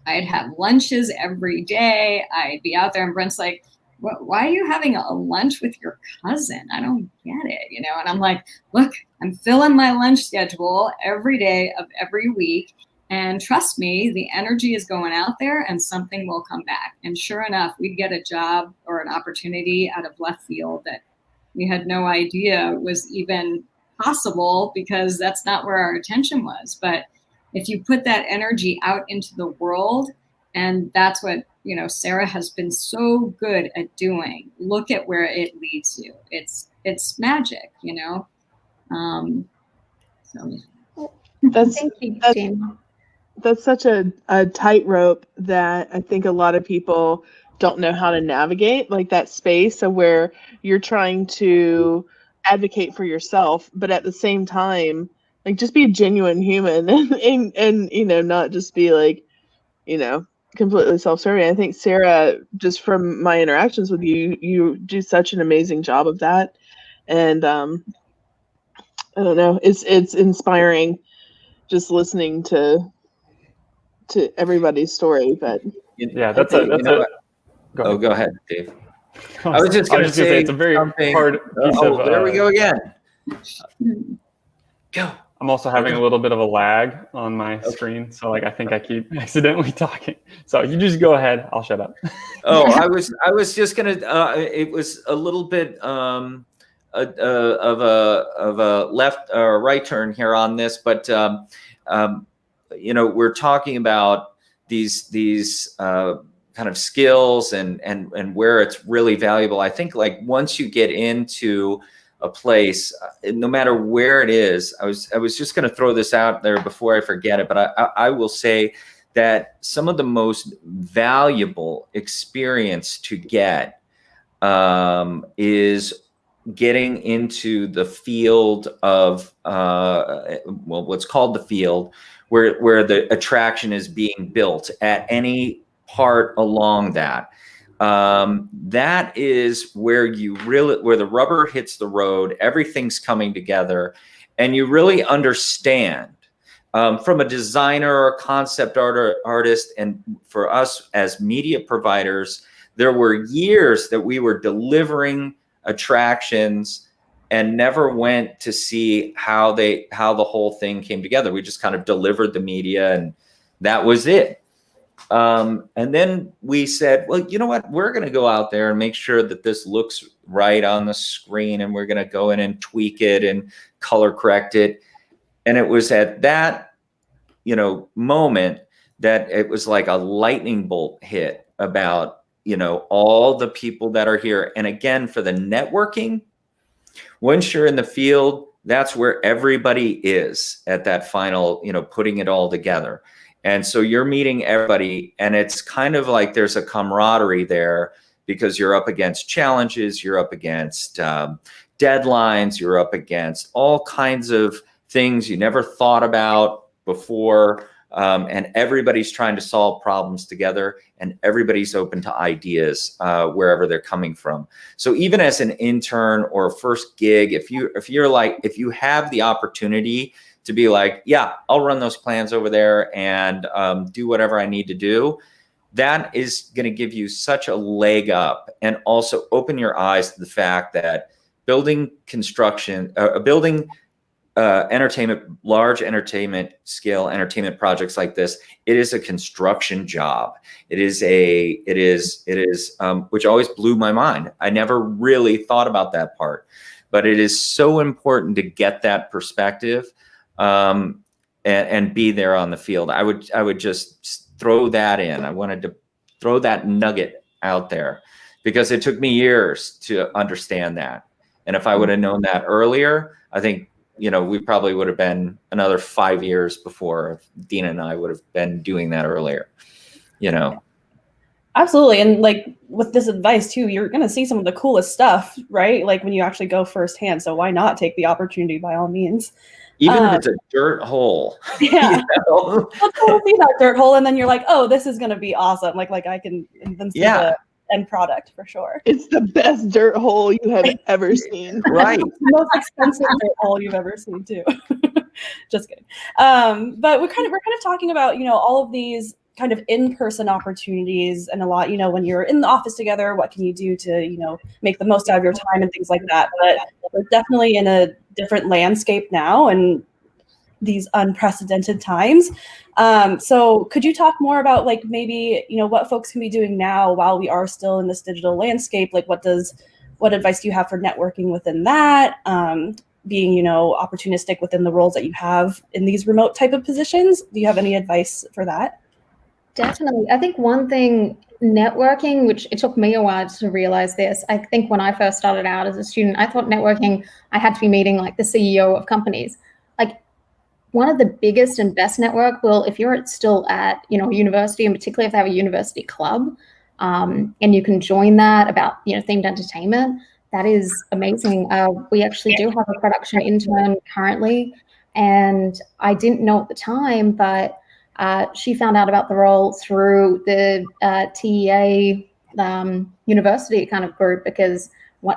I'd have lunches every day. I'd be out there, and Brent's like, why are you having a lunch with your cousin? I don't get it, And I'm like, look, I'm filling my lunch schedule every day of every week. And trust me, the energy is going out there and something will come back. And sure enough, we'd get a job or an opportunity out of left field that we had no idea was even possible, because that's not where our attention was. But if you put that energy out into the world, and that's what Sarah has been so good at doing. Look at where it leads you. It's magic, That's such a tightrope that I think a lot of people don't know how to navigate, like that space of where you're trying to advocate for yourself, but at the same time, like, just be a genuine human and not just be like, completely self-serving. I think, Sarah, just from my interactions with you, you do such an amazing job of that. And I don't know, it's inspiring just listening to everybody's story. But yeah, go ahead, Dave. I was just going to say it's a very hard piece of. There we go again. Go. I'm also having a little bit of a lag on my screen, so I think I keep accidentally talking. So you just go ahead. I'll shut up. I was just gonna. It was a little bit of a left or right turn here on this, but we're talking about these kind of skills and where it's really valuable. I think once you get into a place, no matter where it is, I was just going to throw this out there before I forget it, but I will say that some of the most valuable experience to get is getting into the field of what's called the field, where the attraction is being built at any part along that. That is where where the rubber hits the road, everything's coming together, and you really understand from a designer or concept artist, and for us as media providers, there were years that we were delivering attractions and never went to see how the whole thing came together. We just kind of delivered the media, and that was it. And then we said, well, you know what? We're going to go out there and make sure that this looks right on the screen, and we're going to go in and tweak it and color correct it. And it was at that, moment that it was like a lightning bolt hit about, all the people that are here. And again, for the networking, once you're in the field, that's where everybody is at that final, putting it all together. And so you're meeting everybody, and it's kind of like there's a camaraderie there, because you're up against challenges, you're up against deadlines, you're up against all kinds of things you never thought about before. And everybody's trying to solve problems together, and everybody's open to ideas wherever they're coming from. So even as an intern or a first gig, if you have the opportunity to be like, yeah, I'll run those plans over there and do whatever I need to do, that is going to give you such a leg up, and also open your eyes to the fact that building large entertainment scale entertainment projects like this, it is a construction job. It is which always blew my mind. I never really thought about that part, but it is so important to get that perspective. And be there on the field. I would just throw that in. I wanted to throw that nugget out there, because it took me years to understand that. And if I would have known that earlier, I think, we probably would have been another 5 years before Dina and I would have been doing that earlier, Absolutely. And like with this advice too, you're going to see some of the coolest stuff, right? Like when you actually go firsthand. So why not take the opportunity by all means? Even if it's a dirt hole. Yeah. You know? You'll see that dirt hole and then you're like, oh, this is going to be awesome. Like I can then see the end product for sure. It's the best dirt hole you have ever seen. Right. The most expensive dirt hole you've ever seen too. Just kidding. But we're kind of talking about, you know, all of these kind of in-person opportunities and a lot, you know, when you're in the office together, what can you do to, you know, make the most out of your time and things like that. But we're definitely in a different landscape now and these unprecedented times. So could you talk more about like maybe, you know, what folks can be doing now while we are still in this digital landscape? Like what advice do you have for networking within that? Being, you know, opportunistic within the roles that you have in these remote type of positions. Do you have any advice for that? Definitely. I think one thing, networking, which it took me a while to realize this. I think when I first started out as a student, I thought networking, I had to be meeting like the CEO of companies. Like one of the biggest and best network, well, if you're still at, you know, university, and particularly if they have a university club, and you can join that about, you know, themed entertainment, that is amazing. We actually do have a production intern currently, and I didn't know at the time, but she found out about the role through the TEA university kind of group, because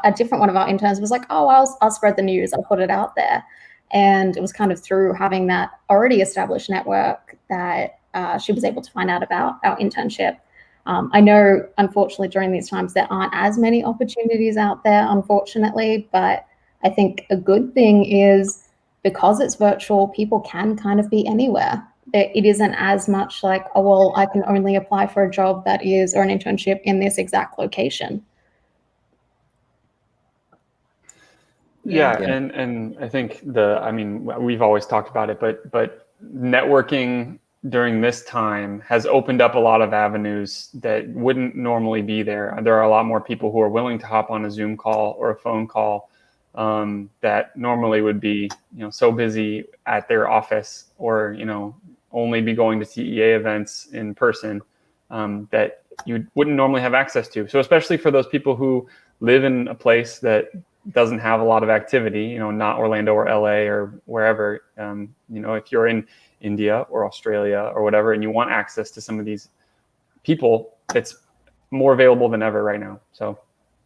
a different one of our interns was like, oh, I'll spread the news, I'll put it out there. And it was kind of through having that already established network that she was able to find out about our internship. I know, unfortunately, during these times, there aren't as many opportunities out there, unfortunately, but I think a good thing is because it's virtual, people can kind of be anywhere. It isn't as much like, oh, well, I can only apply for a job that is, or an internship in this exact location. Yeah. And I think we've always talked about it, but networking during this time has opened up a lot of avenues that wouldn't normally be there. There are a lot more people who are willing to hop on a Zoom call or a phone call that normally would be, you know, so busy at their office or, you know, only be going to TEA events in person that you wouldn't normally have access to. So especially for those people who live in a place that doesn't have a lot of activity, you know, not Orlando or LA or wherever, you know, if you're in India or Australia or whatever, and you want access to some of these people, it's more available than ever right now. So.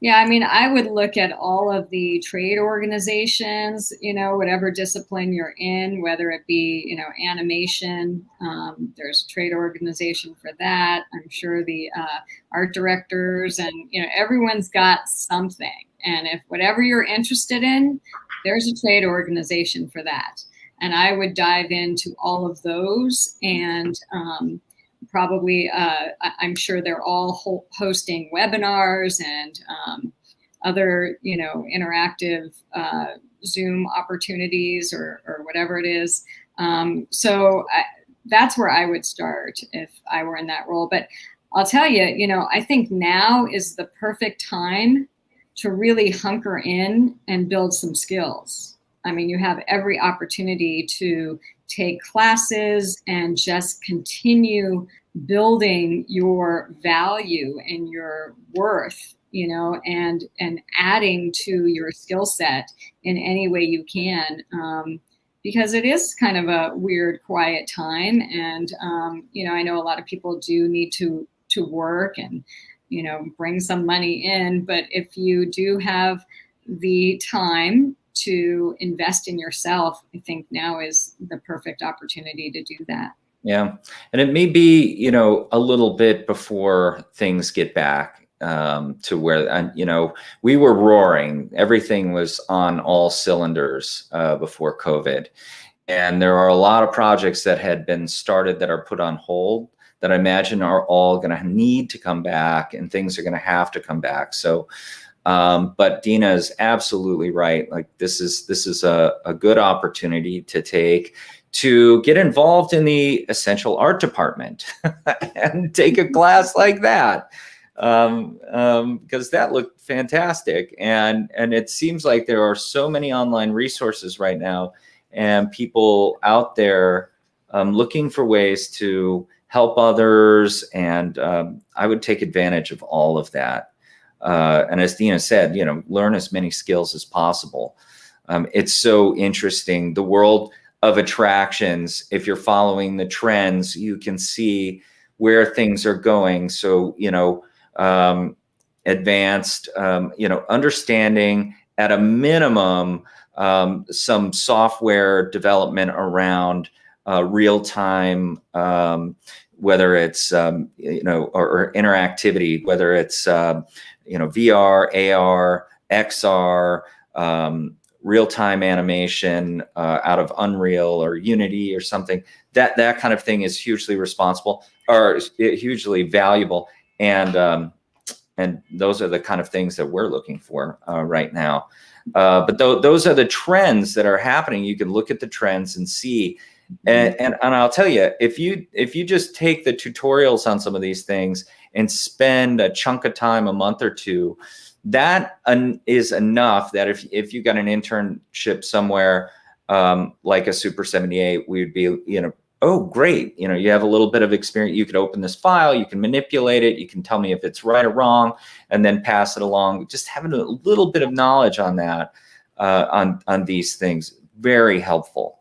Yeah, I mean, I would look at all of the trade organizations, you know, whatever discipline you're in, whether it be, you know, animation, there's a trade organization for that. I'm sure the art directors and, you know, everyone's got something. And if whatever you're interested in, there's a trade organization for that. And I would dive into all of those and probably, I'm sure they're all hosting webinars and other, you know, interactive Zoom opportunities or whatever it is. So that's where I would start if I were in that role. But I'll tell you, you know, I think now is the perfect time to really hunker in and build some skills. I mean, you have every opportunity to take classes and just continue building your value and your worth, you know, and adding to your skill set in any way you can, because it is kind of a weird, quiet time. And, you know, I know a lot of people do need to work and, you know, bring some money in, but if you do have the time to invest in yourself, I think now is the perfect opportunity to do that. Yeah. And it may be, you know, a little bit before things get back to where, you know, we were roaring. Everything was on all cylinders before COVID. And there are a lot of projects that had been started that are put on hold that I imagine are all going to need to come back, and things are going to have to come back. So, but Dina is absolutely right. Like this is a good opportunity to take to get involved in the essential art department and take a class like that. Because that looked fantastic. And it seems like there are so many online resources right now and people out there looking for ways to help others, and I would take advantage of all of that. And as Dina said, learn as many skills as possible. It's so interesting. The world of attractions, if you're following the trends, you can see where things are going. So, advanced, understanding at a minimum, some software development around real-time, whether it's, or interactivity, whether it's, VR, AR, XR, real-time animation out of Unreal or Unity or something. That kind of thing is hugely responsible or hugely valuable, and those are the kind of things that we're looking for right now. But those are the trends that are happening. You can look at the trends and see, and I'll tell you, if you just take the tutorials on some of these things and spend a chunk of time, a month or two, that is enough that if you got an internship somewhere like a Super 78, we'd be, oh, great. You have a little bit of experience. You could open this file, you can manipulate it, you can tell me if it's right or wrong, and then pass it along. Just having a little bit of knowledge on that, on these things, very helpful.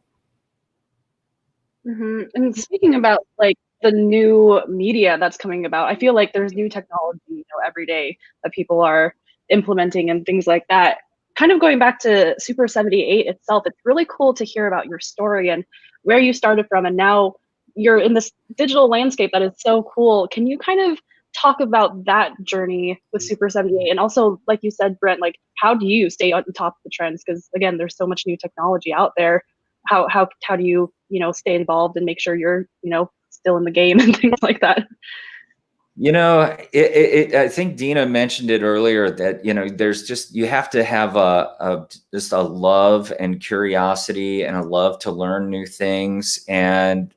Mm-hmm. And speaking about like the new media that's coming about, I feel like there's new technology, every day that people are implementing and things like that. Kind of going back to Super 78 itself, it's really cool to hear about your story and where you started from, and now you're in this digital landscape that is so cool. Can you kind of talk about that journey with Super 78? And also, like you said, Brent, like how do you stay on top of the trends? Because again, there's so much new technology out there. How do you stay involved and make sure you're still in the game and things like that? I think Dina mentioned it earlier that, there's just, you have to have just a love and curiosity and a love to learn new things. And,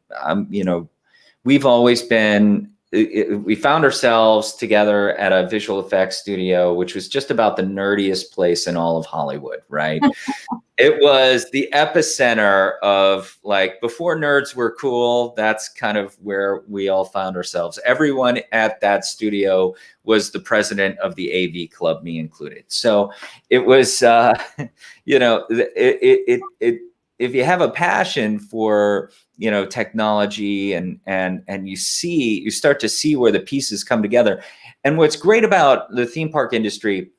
we've always been, we found ourselves together at a visual effects studio, which was just about the nerdiest place in all of Hollywood, right? It was the epicenter of, like, before nerds were cool, that's kind of where we all found ourselves. Everyone at that studio was the president of the AV club, me included. So it was, if you have a passion for, technology and you start to see where the pieces come together. And what's great about the theme park industry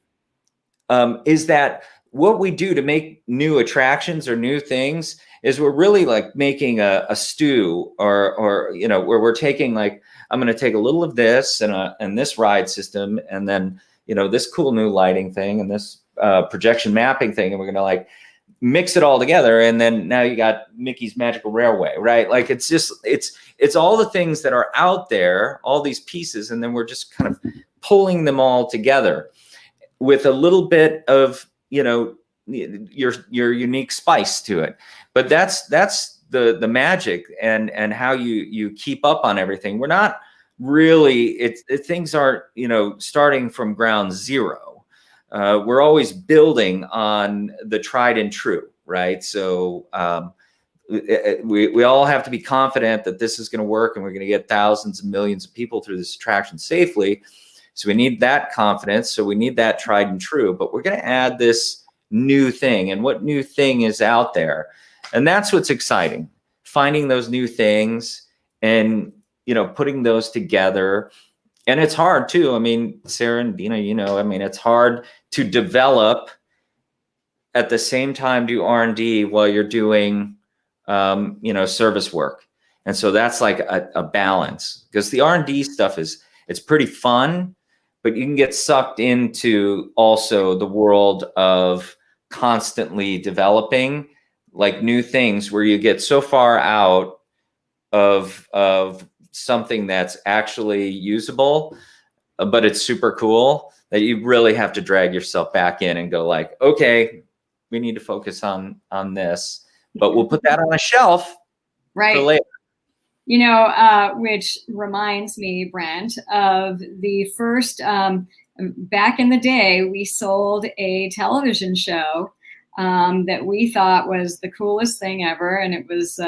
is that what we do to make new attractions or new things is we're really like making a stew, or where we're taking, like, I'm going to take a little of this and this ride system, and then this cool new lighting thing and this projection mapping thing, and we're going to like mix it all together, and then now you got Mickey's Magical Railway, right? Like it's all the things that are out there, all these pieces, and then we're just kind of pulling them all together with a little bit of your unique spice to it. But that's the magic and how you keep up on everything. We're not really, things aren't starting from ground zero. We're always building on the tried and true, right? So we all have to be confident that this is going to work and we're going to get thousands and millions of people through this attraction safely. So we need that confidence. So we need that tried and true, but we're going to add this new thing. And what new thing is out there? And that's what's exciting, finding those new things and, putting those together. And it's hard too. I mean, Sarah and Dina, it's hard to develop at the same time, do R&D while you're doing, service work. And so that's like a balance, because the R&D stuff it's pretty fun, but you can get sucked into also the world of constantly developing like new things where you get so far out of something that's actually usable, but it's super cool, that you really have to drag yourself back in and go like, okay, we need to focus on this, but we'll put that on a shelf right for later. Which reminds me, Brent, of the first, back in the day, we sold a television show that we thought was the coolest thing ever, and it was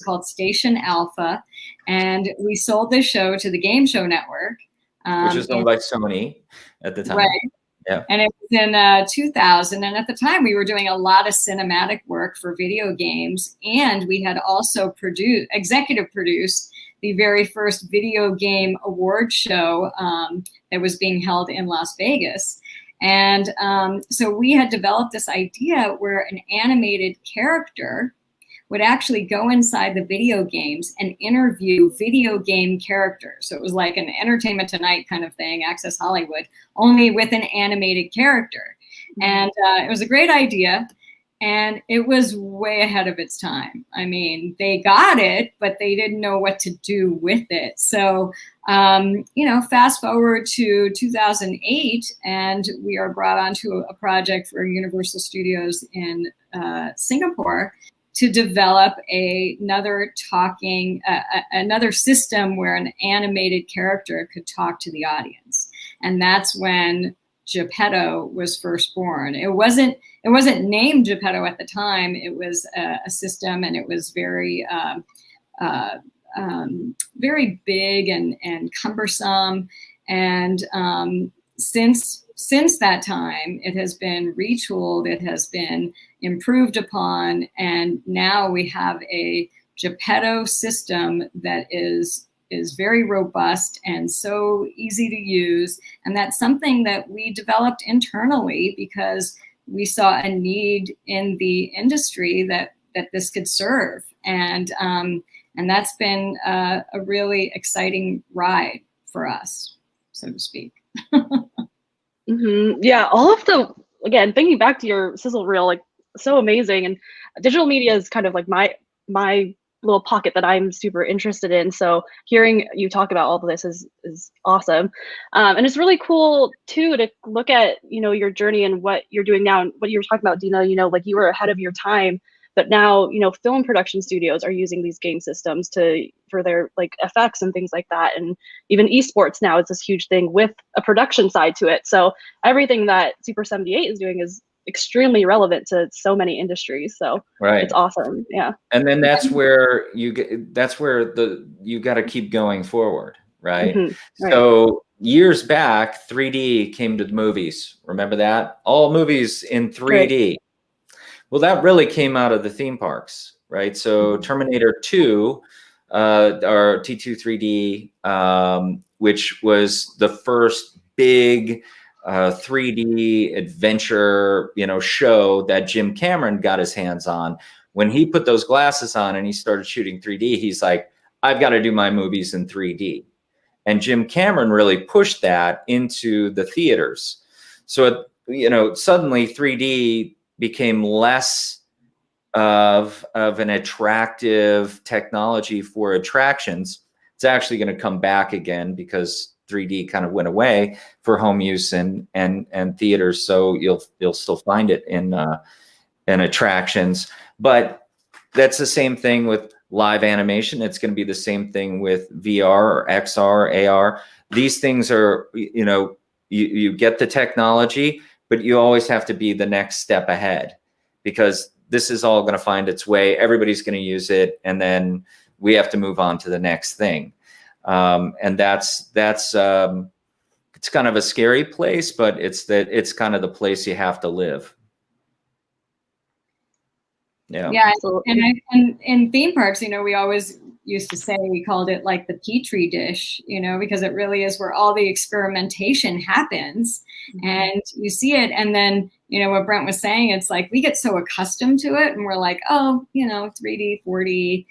called Station Alpha, and we sold this show to the Game Show Network, which is owned by Sony at the time. Right. Yeah. And it was in 2000, and at the time we were doing a lot of cinematic work for video games, and we had also executive produced the very first video game award show that was being held in Las Vegas. And so we had developed this idea where an animated character would actually go inside the video games and interview video game characters. So it was like an Entertainment Tonight kind of thing, Access Hollywood, only with an animated character. And it was a great idea. And it was way ahead of its time. I mean, they got it, but they didn't know what to do with it. So, fast forward to 2008, and we are brought onto a project for Universal Studios in Singapore to develop another system where an animated character could talk to the audience. And that's when Geppetto was first born. It wasn't named Geppetto at the time. It was a system, and it was very very big and cumbersome. And since that time, it has been retooled, it has been improved upon, and now we have a Geppetto system that is very robust and so easy to use. And that's something that we developed internally because we saw a need in the industry that this could serve. And that's been a really exciting ride for us, so to speak. Yeah, all of again, thinking back to your sizzle reel, like so amazing. And digital media is kind of like my little pocket that I'm super interested in. So hearing you talk about all of this is awesome. And it's really cool too to look at, your journey and what you're doing now and what you were talking about, Dina, like you were ahead of your time, but now, film production studios are using these game systems for their like effects and things like that. And even esports now is this huge thing with a production side to it. So everything that Super 78 is doing is extremely relevant to so many industries. So right. It's awesome. Yeah. And then that's where you got to keep going forward. Right. Mm-hmm. Right. So years back, 3D came to the movies. Remember that? All movies in 3D. Right. Well, that really came out of the theme parks. Right. So Terminator 2, or T2 3D, which was the first big 3D adventure, show that Jim Cameron got his hands on. When he put those glasses on and he started shooting 3D, he's like, I've got to do my movies in 3D. And Jim Cameron really pushed that into the theaters. So, suddenly 3D became less of an attractive technology for attractions. It's actually going to come back again because 3D kind of went away for home use and theaters. So you'll still find it in attractions, but that's the same thing with live animation. It's going to be the same thing with VR or XR, AR. These things are, you get the technology, but you always have to be the next step ahead because this is all going to find its way. Everybody's going to use it. And then we have to move on to the next thing. And that's it's kind of a scary place, but it's kind of the place you have to live. Yeah. And in theme parks, we always used to say, we called it like the Petri dish, because it really is where all the experimentation happens. And you see it. And then, what Brent was saying, it's like we get so accustomed to it and we're like, oh, 3D, 4D,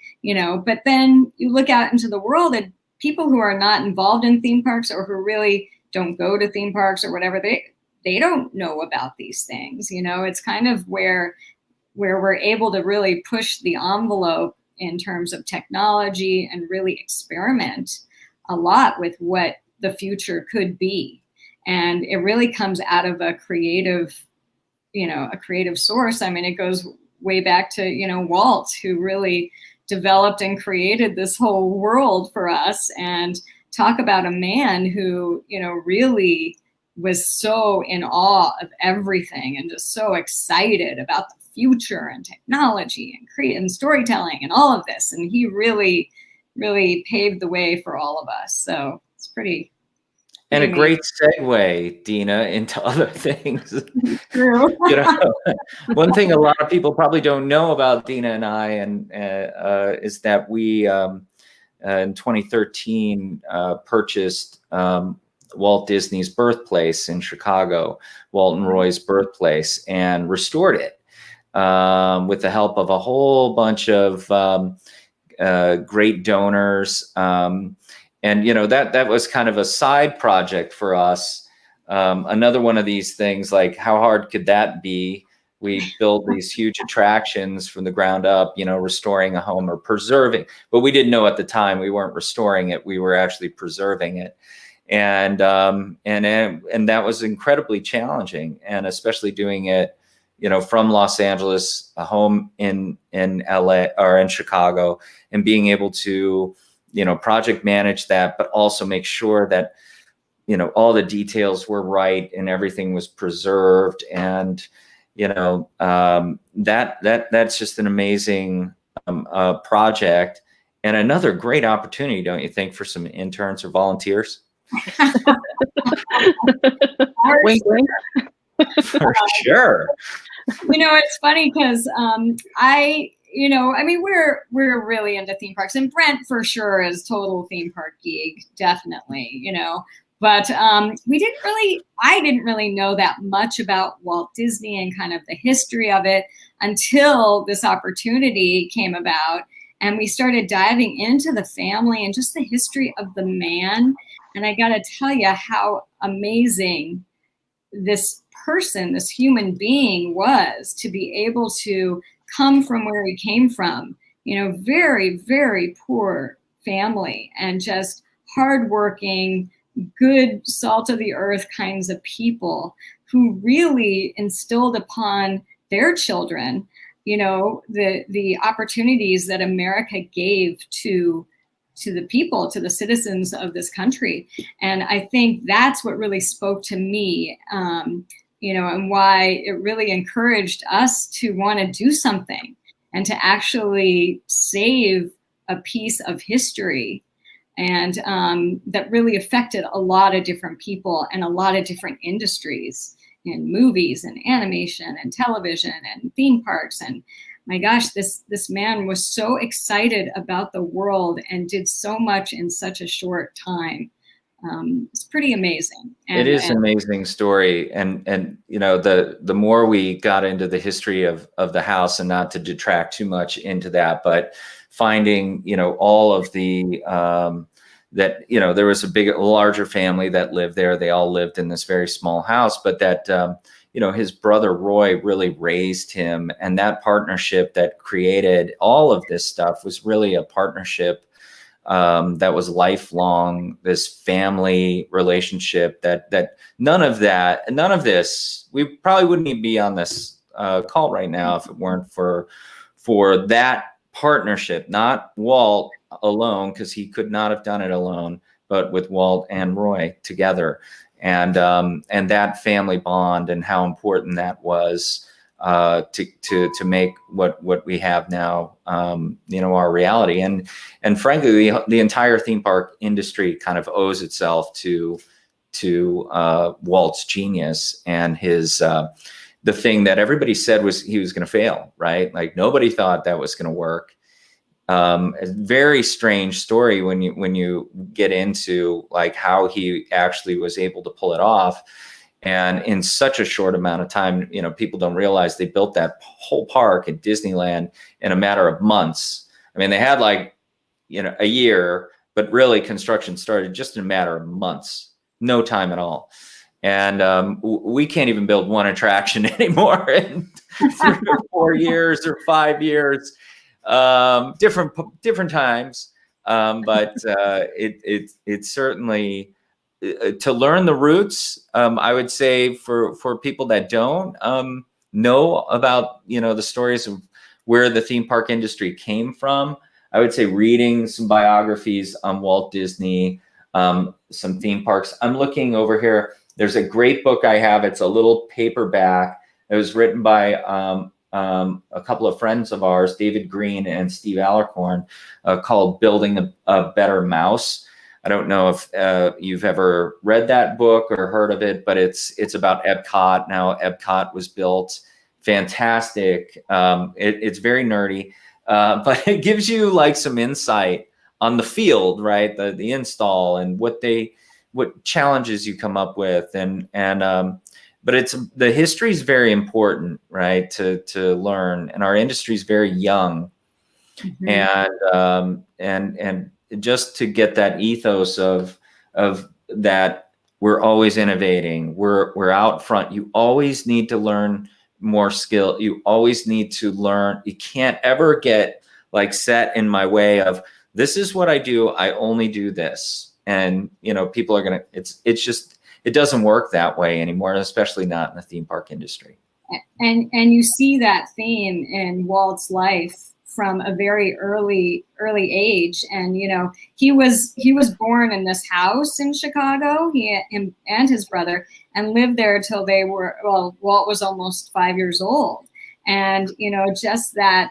but then you look out into the world and people who are not involved in theme parks or who really don't go to theme parks or whatever, they don't know about these things. It's kind of where we're able to really push the envelope in terms of technology and really experiment a lot with what the future could be. And it really comes out of a creative source. I mean, it goes way back to, Walt, who really developed and created this whole world for us, and talk about a man who, really was so in awe of everything and just so excited about the future and technology and storytelling and all of this. And he really, really paved the way for all of us. So it's pretty and a great segue, Dina, into other things. True. You know, one thing a lot of people probably don't know about Dina and I, and is that we in 2013 purchased Walt Disney's birthplace in Chicago, Walt and Roy's birthplace, and restored it with the help of a whole bunch of great donors. And, you know, that was kind of a side project for us. Another one of these things, like how hard could that be? We build these huge attractions from the ground up, you know, restoring a home or preserving, but we didn't know at the time we weren't restoring it. We were actually preserving it. And that was incredibly challenging, and especially doing it, you know, from Los Angeles, a home in LA or in Chicago, and being able to, you know, project manage that, but also make sure that, you know, all the details were right and everything was preserved. And, you know, that's just an amazing project, and another great opportunity, don't you think, for some interns or volunteers? Wink, wink. For sure. You know, it's funny because you know, I mean, we're really into theme parks, and Brent for sure is total theme park geek, definitely, you know. But I didn't really know that much about Walt Disney and kind of the history of it until this opportunity came about, and we started diving into the family and just the history of the man. And I got to tell you how amazing this person, this human being was, to be able to come from where he came from, you know, very, very poor family, and just hardworking, good, salt of the earth kinds of people who really instilled upon their children, you know, the opportunities that America gave to the people, to the citizens of this country. And I think that's what really spoke to me, you know, and why it really encouraged us to want to do something and to actually save a piece of history. And that really affected a lot of different people and a lot of different industries, in movies and animation and television and theme parks. And my gosh, this man was so excited about the world and did so much in such a short time. It's pretty amazing. It is an amazing story. And you know, the more we got into the history of the house, and not to detract too much into that, but finding, you know, all of the, that, you know, there was a larger family that lived there. They all lived in this very small house, but that, you know, his brother Roy really raised him. And that partnership that created all of this stuff was really a partnership that was lifelong, this family relationship that none of this, we probably wouldn't even be on this call right now if it weren't for that partnership, not Walt alone, because he could not have done it alone, but with Walt and Roy together, and that family bond, and how important that was to make what we have now, you know, our reality. And frankly, the entire theme park industry kind of owes itself to Walt's genius and his the thing that everybody said was he was going to fail, right? Like nobody thought that was going to work. A very strange story when you get into like how he actually was able to pull it off. And in such a short amount of time, you know, people don't realize they built that whole park at Disneyland in a matter of months. I mean, they had like, you know, a year, but really construction started just in a matter of months, no time at all. And we can't even build one attraction anymore in 3 or 4 years or 5 years, different times. But it certainly, to learn the roots, I would say for people that don't know about, you know, the stories of where the theme park industry came from, I would say reading some biographies on Walt Disney, some theme parks. I'm looking over here. There's a great book I have. It's a little paperback. It was written by a couple of friends of ours, David Green and Steve Alarcorn, called Building a Better Mouse. I don't know if you've ever read that book or heard of it, but it's about Epcot. Now Epcot was built. Fantastic. It's very nerdy, but it gives you like some insight on the field, right? The install and what challenges you come up with, but the history is very important, right? To learn, and our industry is very young, and just to get that ethos of that we're always innovating, we're out front. You always need to learn more skill. You always need to learn. You can't ever get like set in my way of this is what I do. I only do this, and people are gonna. It doesn't work that way anymore, especially not in the theme park industry. And you see that theme in Walt's life from a very early age. And he was born in this house in Chicago, him and his brother, and lived there till Walt was almost 5 years old. And just that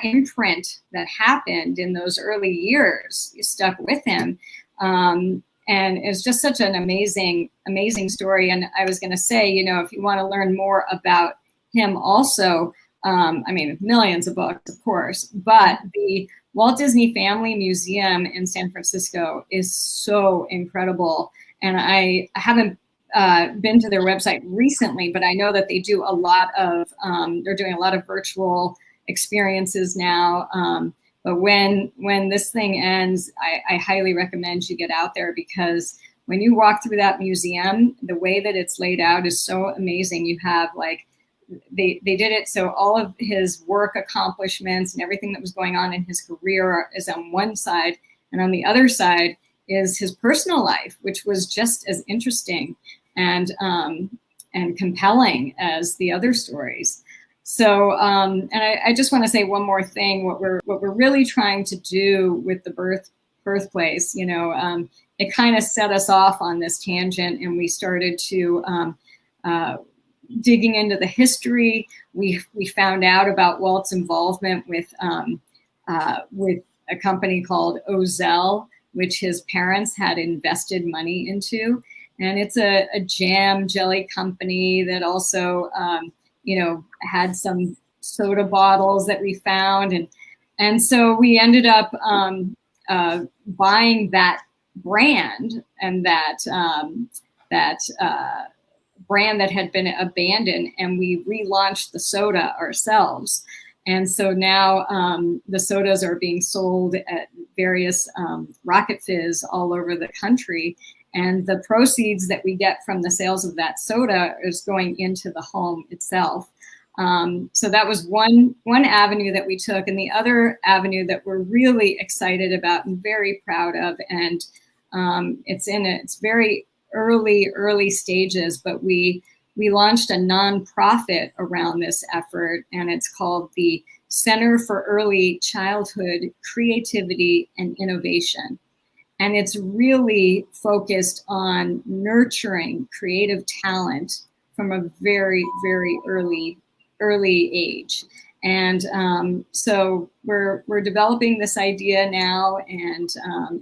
imprint that happened in those early years stuck with him. And it's just such an amazing story. And I was going to say, if you want to learn more about him also, millions of books, of course, but the Walt Disney Family Museum in San Francisco is so incredible. And I haven't been to their website recently, but I know that they do a lot of, they're doing a lot of virtual experiences now. But when this thing ends, I highly recommend you get out there, because when you walk through that museum, the way that it's laid out is so amazing. You have they did it so all of his work accomplishments and everything that was going on in his career is on one side, and on the other side is his personal life, which was just as interesting and compelling as the other stories. So, and I just want to say one more thing. What we're really trying to do with the birthplace, it kind of set us off on this tangent, and we started to digging into the history. We found out about Walt's involvement with a company called Ozell, which his parents had invested money into, and it's a jam jelly company that also had some soda bottles that we found, and so we ended up buying that brand, and that brand that had been abandoned, and we relaunched the soda ourselves. And so now the sodas are being sold at various Rocket Fizz all over the country. And the proceeds that we get from the sales of that soda is going into the home itself. So that was one avenue that we took. And the other avenue that we're really excited about and very proud of, and it's very early stages, but we launched a nonprofit around this effort, and it's called the Center for Early Childhood Creativity and Innovation. And it's really focused on nurturing creative talent from a very, very early age. And so we're developing this idea now, and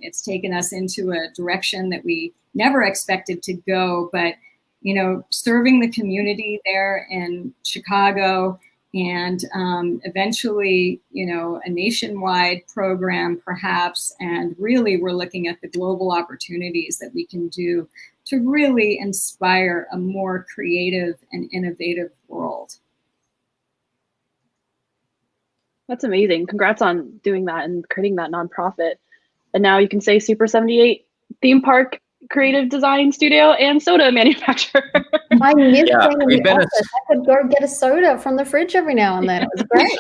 it's taken us into a direction that we never expected to go. But serving the community there in Chicago, and eventually, a nationwide program perhaps. And really, we're looking at the global opportunities that we can do to really inspire a more creative and innovative world. That's amazing. Congrats on doing that and creating that nonprofit. And now you can say Super 78 theme park creative design studio and soda manufacturer. I miss being in the office. I could go get a soda from the fridge every now and then. It was great.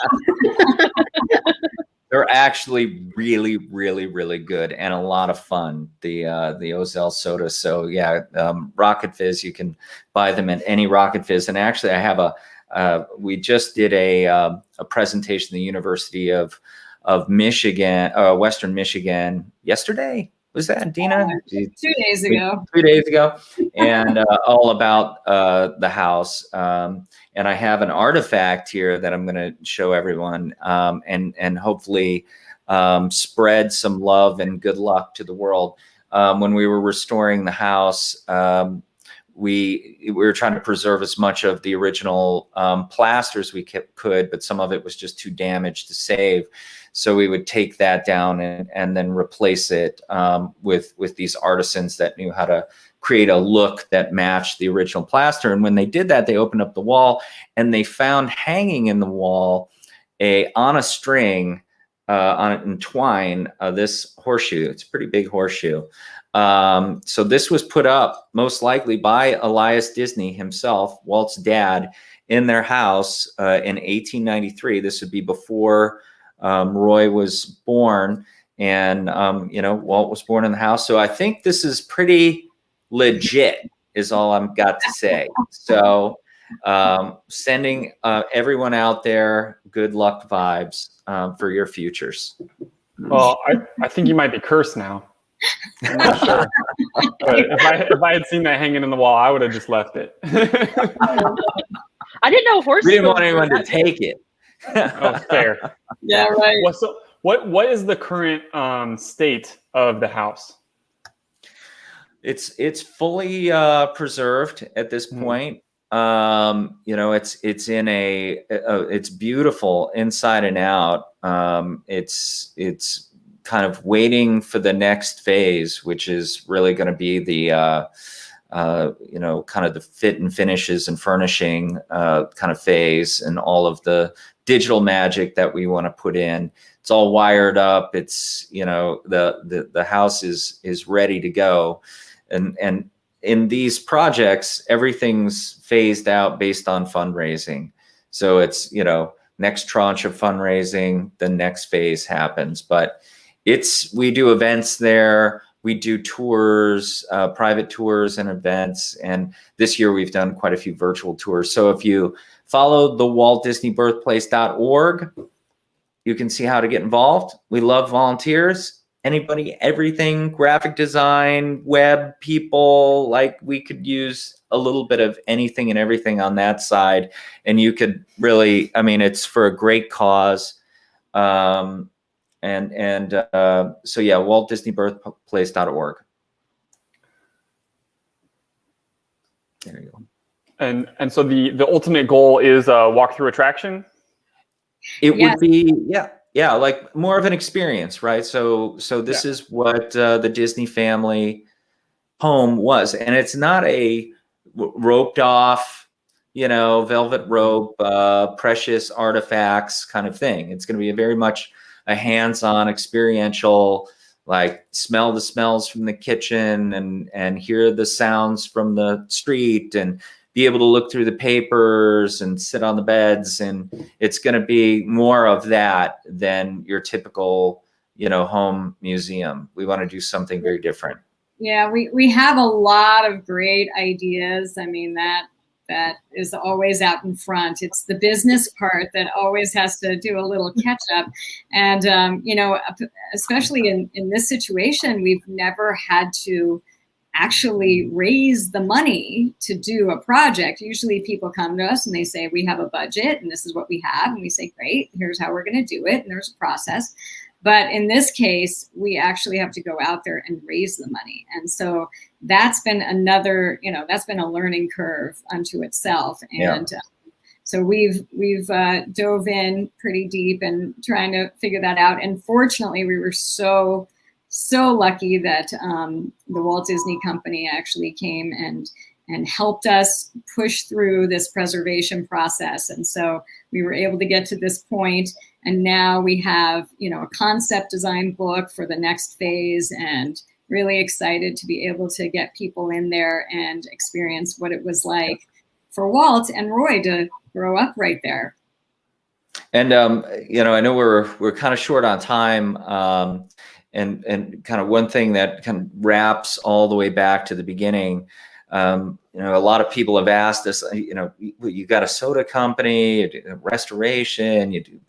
They're actually really, really, really good and a lot of fun. The Ozell soda. So yeah, Rocket Fizz. You can buy them at any Rocket Fizz. And actually, I have we just did a presentation at the University of Michigan, Western Michigan yesterday. Was that, Dina? 2 days ago. 2 days ago, and all about the house. And I have an artifact here that I'm going to show everyone, and hopefully spread some love and good luck to the world. When we were restoring the house, we were trying to preserve as much of the original plaster as we could, but some of it was just too damaged to save. So we would take that down and then replace it with these artisans that knew how to create a look that matched the original plaster. And when they did that, they opened up the wall and they found hanging in the wall on a string, in twine, this horseshoe. It's a pretty big horseshoe. So this was put up most likely by Elias Disney himself, Walt's dad, in their house in 1893. This would be before Roy was born, and Walt was born in the house. So I think this is pretty legit, is all I've got to say. So sending everyone out there good luck vibes for your futures. Well, I think you might be cursed now. I'm not sure. But if I had seen that hanging in the wall, I would have just left it. I didn't know horses. We didn't want anyone to take it. Oh, fair. Yeah, right. What is the current state of the house? It's fully preserved at this point. It's in it's beautiful inside and out. It's kind of waiting for the next phase, which is really going to be the kind of the fit and finishes and furnishing kind of phase, and all of the digital magic that we want to put in. It's all wired up. It's the house is ready to go, and in these projects, everything's phased out based on fundraising. So it's, next tranche of fundraising, the next phase happens. But we do events there. We do tours, private tours and events. And this year we've done quite a few virtual tours. So if you follow the WaltDisneyBirthplace.org, you can see how to get involved. We love volunteers. Anybody, everything, graphic design, web people, we could use a little bit of anything and everything on that side. And you could really, it's for a great cause. So yeah, WaltDisneyBirthplace.org. There you go. And so the ultimate goal is a walkthrough attraction? It would be, yeah, like more of an experience, right? So this is what the Disney family home was, and it's not a roped off, velvet rope, precious artifacts kind of thing. It's going to be very much a hands-on, experiential, smell the smells from the kitchen and hear the sounds from the street and be able to look through the papers and sit on the beds. And it's going to be more of that than your typical, home museum. We want to do something very different. Yeah, we have a lot of great ideas. That is always out in front. It's the business part that always has to do a little catch up. And, especially in this situation, we've never had to actually raise the money to do a project. Usually people come to us and they say, we have a budget and this is what we have. And we say, great, here's how we're going to do it. And there's a process. But in this case, we actually have to go out there and raise the money. And so that's been that's been a learning curve unto itself. And so we've dove in pretty deep and trying to figure that out. And fortunately, we were so lucky that the Walt Disney Company actually came and helped us push through this preservation process. And so we were able to get to this point. And now we have, a concept design book for the next phase, and really excited to be able to get people in there and experience what it was like for Walt and Roy to grow up right there. And, I know we're kind of short on time. And kind of one thing that kind of wraps all the way back to the beginning, a lot of people have asked us, you got a soda company, you do restoration, you do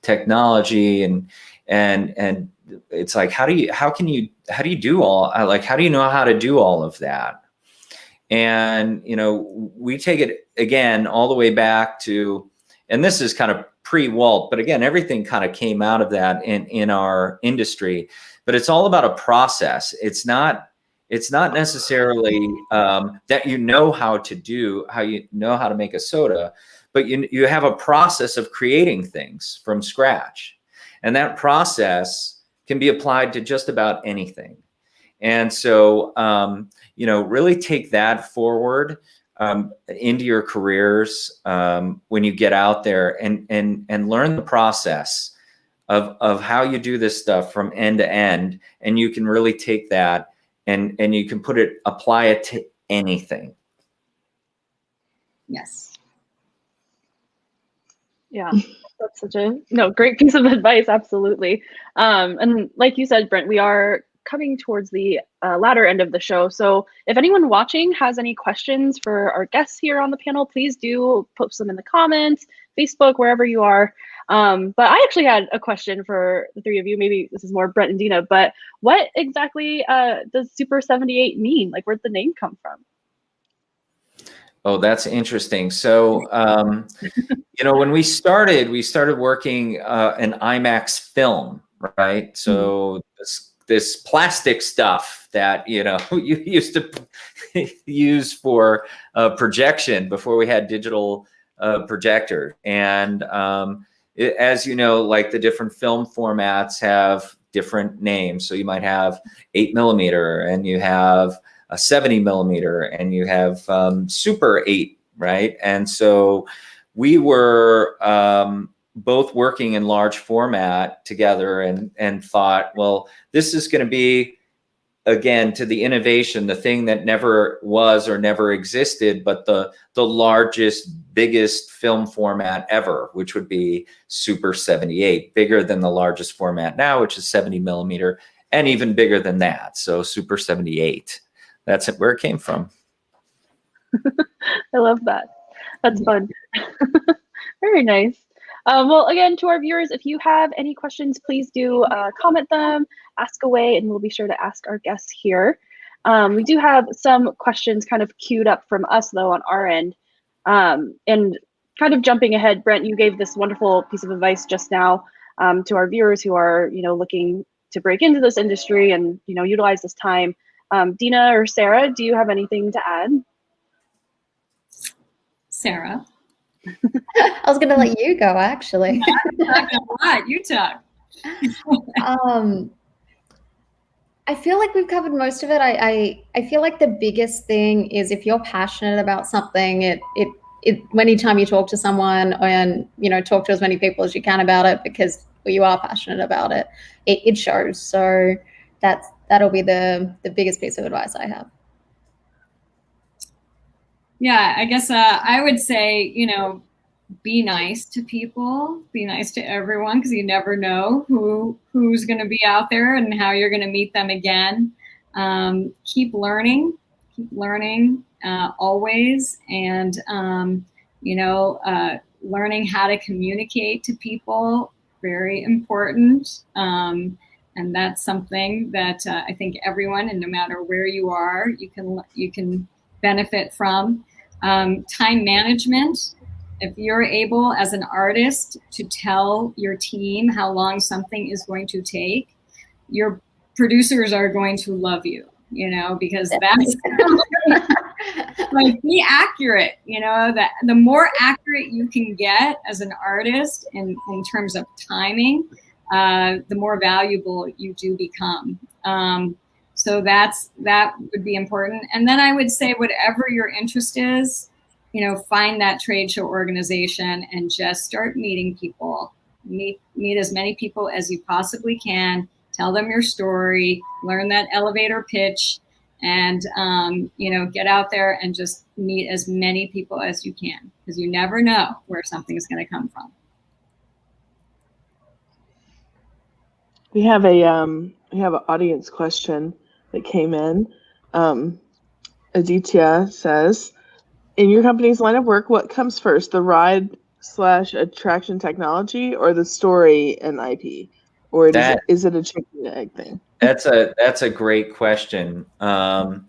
technology, and and it's like, how do you do all, like, how do you know how to do all of that? And, you know, we take it again all the way back to, and this is kind of pre-Walt, but again, everything kind of came out of that in our industry. But it's all about a process. It's not necessarily that you know how to make a soda, but you have a process of creating things from scratch, and that process can be applied to just about anything. And so, you know, really take that forward into your careers when you get out there, and learn the process of how you do this stuff from end to end. And you can really take that and you can apply it to anything. Yes. Yeah, that's such a great piece of advice. Absolutely. And like you said, Brent, we are coming towards the latter end of the show. So if anyone watching has any questions for our guests here on the panel, please do post them in the comments, Facebook, wherever you are. But I actually had a question for the three of you. Maybe this is more Brent and Dina, but what exactly does Super 78 mean? Like, where'd the name come from? Oh, that's interesting. So, you know, when we started working in IMAX film, right? So this plastic stuff that, you know, you used to use for projection before we had digital projector. And as you know, like, the different film formats have different names. So you might have 8mm, and you have a 70mm, and you have Super 8, right? And so we were both working in large format together, and thought, well, this is going to be, again, to the innovation, the thing that never was or never existed, but the largest, biggest film format ever, which would be Super 78, bigger than the largest format now, which is 70mm, and even bigger than that. So Super 78, that's where it came from. I love that. That's fun. Very nice. Well, again, to our viewers, if you have any questions, please do comment them, ask away, and we'll be sure to ask our guests here. We do have some questions kind of queued up from us, though, on our end. And kind of jumping ahead, Brent, you gave this wonderful piece of advice just now to our viewers who are, you know, looking to break into this industry and, you know, utilize this time. Dina or Sarah, do you have anything to add? Sarah. I was going to let you go, actually. I'm talking a lot. You talk. I feel like we've covered most of it. I feel like the biggest thing is, if you're passionate about something, it anytime you talk to someone, and, you know, talk to as many people as you can about it, because you are passionate about it, it shows. So that'll be the biggest piece of advice I have. Yeah, I guess I would say, you know, be nice to people, be nice to everyone, because you never know who's going to be out there and how you're going to meet them again. Keep learning always, and you know, learning how to communicate to people, very important. And that's something that I think everyone, and no matter where you are, you can benefit from. Time management. If you're able as an artist to tell your team how long something is going to take, your producers are going to love you, you know, because that's like, be accurate, you know, that the more accurate you can get as an artist in terms of timing, the more valuable you do become. So that would be important. And then I would say, whatever your interest is, you know, find that trade show organization and just start meeting people. Meet as many people as you possibly can. Tell them your story. Learn that elevator pitch, and you know, get out there and just meet as many people as you can, because you never know where something is going to come from. We have an audience question that came in. Aditya says, in your company's line of work, what comes first, the ride/attraction technology, or the story and IP? or is it a chicken and egg thing? That's a great question. And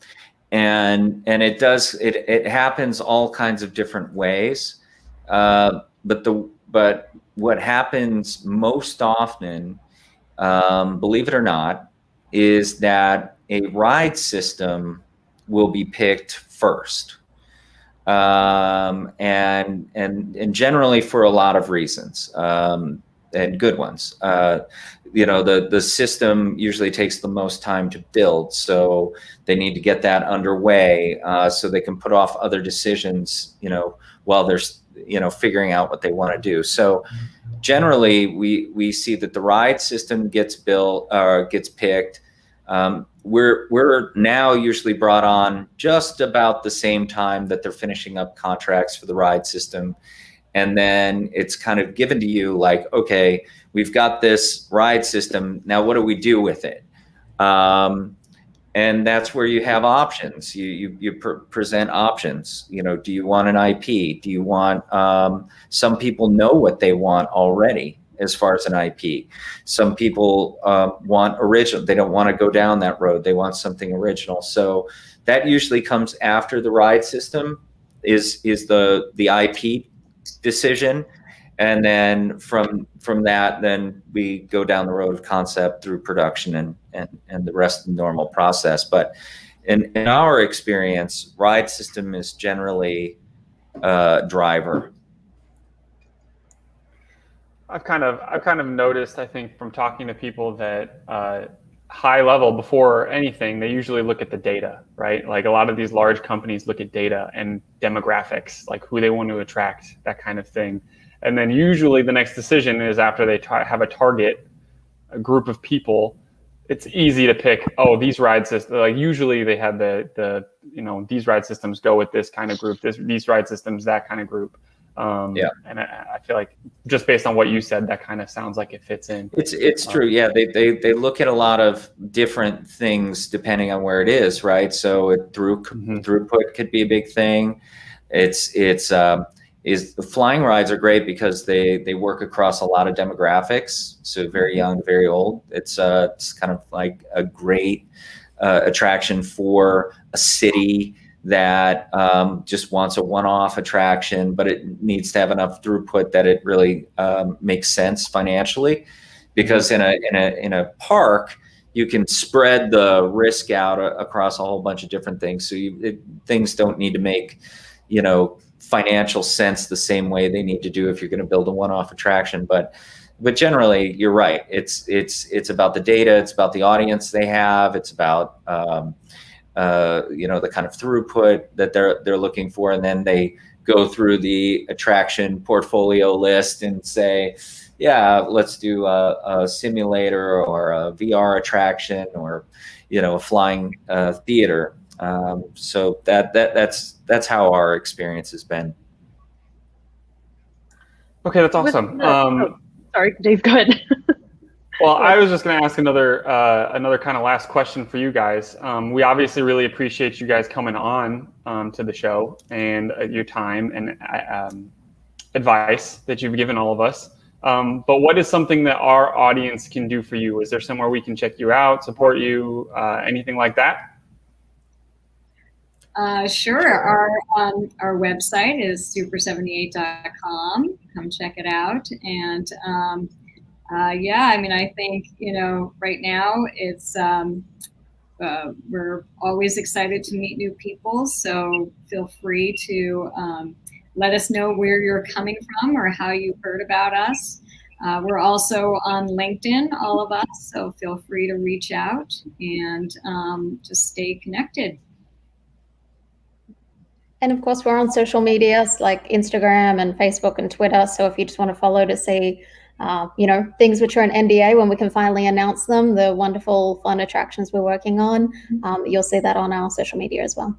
it happens all kinds of different ways. But what happens most often, believe it or not, is that a ride system will be picked first. And generally for a lot of reasons, and good ones. The system usually takes the most time to build, so they need to get that underway, so they can put off other decisions, while they're, figuring out what they want to do. So generally, we see that the ride system gets built or gets picked. We're now usually brought on just about the same time that they're finishing up contracts for the ride system. And then it's kind of given to you like, okay, we've got this ride system. Now, what do we do with it? And that's where you have options. You present options. Do you want an IP? Do you want, some people know what they want already as far as an IP. Some people want original. They don't want to go down that road. They want something original. So that usually comes after the ride system is the IP decision. And then from that, then we go down the road of concept through production and the rest of the normal process. But in our experience, ride system is generally driver. I've kind of noticed, I think, from talking to people that high level, before anything, they usually look at the data, right? Like a lot of these large companies look at data and demographics, like who they want to attract, that kind of thing. And then usually the next decision is after they have a target, a group of people. It's easy to pick, these ride systems, like usually they have the these ride systems go with this kind of group, these ride systems, that kind of group. And I feel like just based on what you said, that kind of sounds like it fits in. It's true. Yeah. They look at a lot of different things depending on where it is. Right. So throughput could be a big thing. The flying rides are great because they work across a lot of demographics. So very young, very old. It's kind of like a great attraction for a city that just wants a one-off attraction, but it needs to have enough throughput that it really makes sense financially. Because in a park, you can spread the risk out across a whole bunch of different things. So things don't need to make financial sense the same way they need to do if you're going to build a one-off attraction. But generally, you're right. It's about the data. It's about the audience they have. It's about the kind of throughput that they're looking for, and then they go through the attraction portfolio list and say, yeah, let's do a simulator or a VR attraction or a flying theater. So that's how our experience has been. Okay, that's awesome. Sorry, Dave, go ahead. Well, I was just going to ask another kind of last question for you guys. We obviously really appreciate you guys coming on to the show and your time and advice that you've given all of us. But what is something that our audience can do for you? Is there somewhere we can check you out, support you, anything like that? Sure. Our website is super78.com. Come check it out. And I think, right now it's, we're always excited to meet new people. So feel free to let us know where you're coming from or how you heard about us. We're also on LinkedIn, all of us. So feel free to reach out and just stay connected. And of course, we're on social medias like Instagram and Facebook and Twitter. So if you just want to follow to see, things which are an NDA when we can finally announce them, the wonderful, fun attractions we're working on, you'll see that on our social media as well.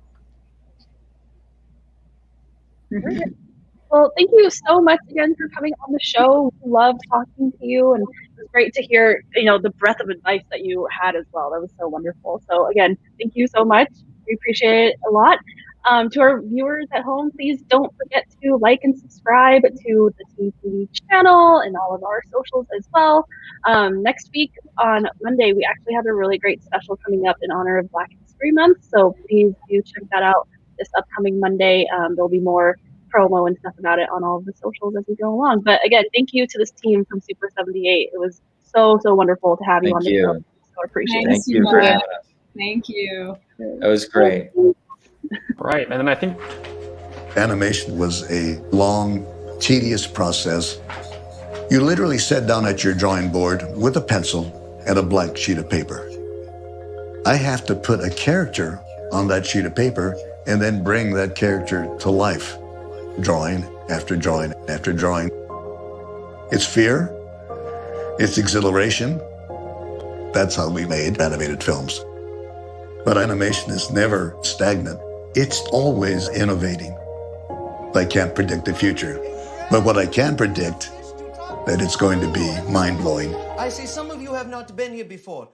Well, thank you so much again for coming on the show. We love talking to you, and it was great to hear, the breadth of advice that you had as well. That was so wonderful. So again, thank you so much. We appreciate it a lot. To our viewers at home, please don't forget to like and subscribe to the Team TV channel and all of our socials as well. Next week on Monday, we actually have a really great special coming up in honor of Black History Month, so please do check that out this upcoming Monday. There'll be more promo and stuff about it on all of the socials as we go along. But again, thank you to this team from Super 78. It was so wonderful to have you on the show. So appreciate it. Thank you for having us. Thank you. That was great. Right, and then I think animation was a long, tedious process. You literally sat down at your drawing board with a pencil and a blank sheet of paper. I have to put a character on that sheet of paper and then bring that character to life, drawing after drawing after drawing. It's fear, it's exhilaration. That's how we made animated films. But animation is never stagnant. It's always innovating. I can't predict the future, but what I can predict, that it's going to be mind-blowing. I see some of you have not been here before.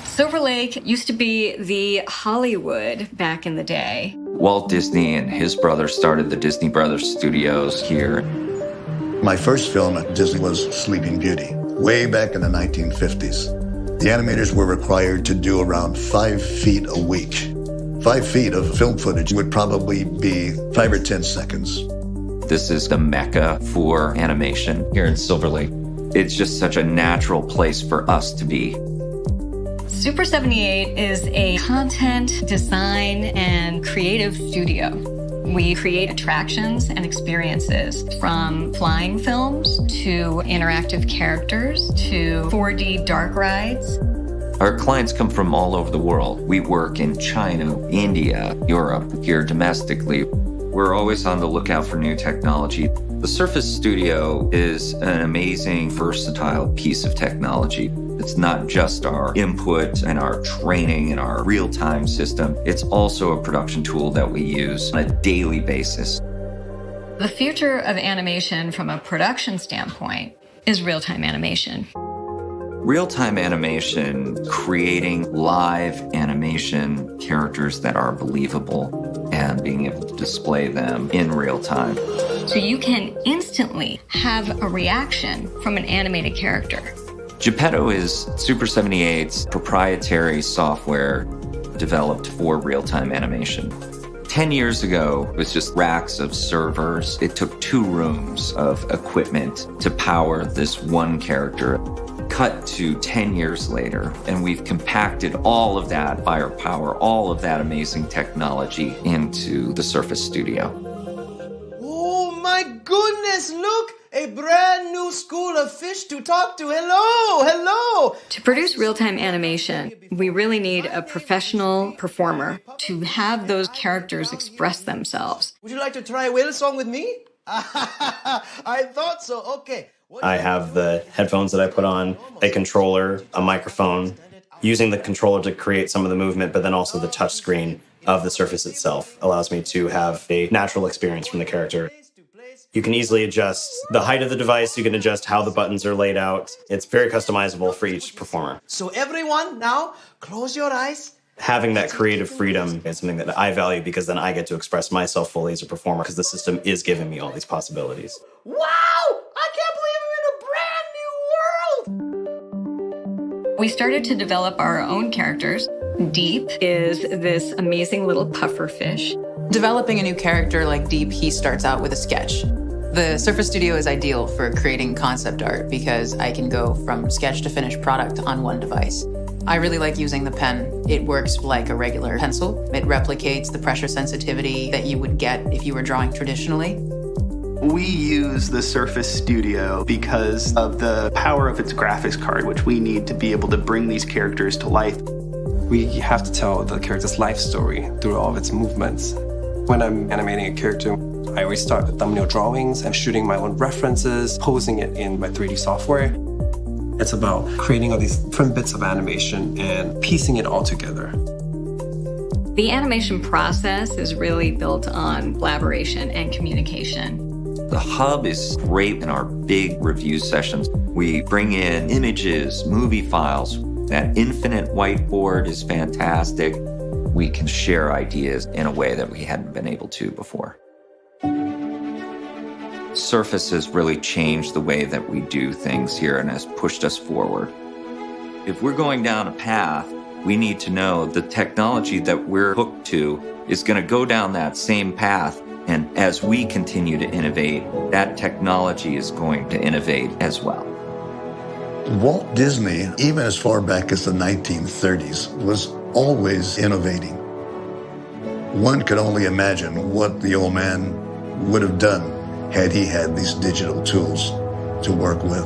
Silver Lake used to be the Hollywood back in the day. Walt Disney and his brother started the Disney Brothers Studios here. My first film at Disney was Sleeping Beauty, way back in the 1950s. The animators were required to do around 5 feet a week. 5 feet of film footage would probably be 5 or 10 seconds. This is the mecca for animation here in Silver Lake. It's just such a natural place for us to be. Super 78 is a content, design, and creative studio. We create attractions and experiences from flying films to interactive characters to 4D dark rides. Our clients come from all over the world. We work in China, India, Europe, here domestically. We're always on the lookout for new technology. The Surface Studio is an amazing, versatile piece of technology. It's not just our input and our training and our real-time system. It's also a production tool that we use on a daily basis. The future of animation from a production standpoint is real-time animation. Real-time animation, creating live animation characters that are believable and being able to display them in real time. So you can instantly have a reaction from an animated character. Geppetto is Super 78's proprietary software developed for real-time animation. 10 years ago, it was just racks of servers. It took 2 rooms of equipment to power this one character. Cut to 10 years later, and we've compacted all of that firepower, all of that amazing technology into the Surface Studio. Oh my goodness, look! A brand new school of fish to talk to. Hello, hello. To produce real-time animation, we really need a professional performer to have those characters express themselves. Would you like to try a whale song with me? I thought so. Okay. I have the headphones that I put on, a controller, a microphone, using the controller to create some of the movement, but then also the touch screen of the surface itself allows me to have a natural experience from the character. You can easily adjust the height of the device. You can adjust how the buttons are laid out. It's very customizable for each performer. So everyone, now close your eyes. Having that creative freedom is something that I value because then I get to express myself fully as a performer because the system is giving me all these possibilities. Wow! I can't believe I'm in a brand new world! We started to develop our own characters. Deep is this amazing little puffer fish. Developing a new character like Deep, he starts out with a sketch. The Surface Studio is ideal for creating concept art because I can go from sketch to finished product on one device. I really like using the pen. It works like a regular pencil. It replicates the pressure sensitivity that you would get if you were drawing traditionally. We use the Surface Studio because of the power of its graphics card, which we need to be able to bring these characters to life. We have to tell the character's life story through all of its movements. When I'm animating a character, I always start with thumbnail drawings and shooting my own references, posing it in my 3D software. It's about creating all these different bits of animation and piecing it all together. The animation process is really built on collaboration and communication. The hub is great in our big review sessions. We bring in images, movie files, That infinite whiteboard is fantastic. We can share ideas in a way that we hadn't been able to before. Surface has really changed the way that we do things here and has pushed us forward. If we're going down a path, we need to know the technology that we're hooked to is going to go down that same path. And as we continue to innovate, that technology is going to innovate as well. Walt Disney, even as far back as the 1930s, was always innovating. One could only imagine what the old man would have done had he had these digital tools to work with.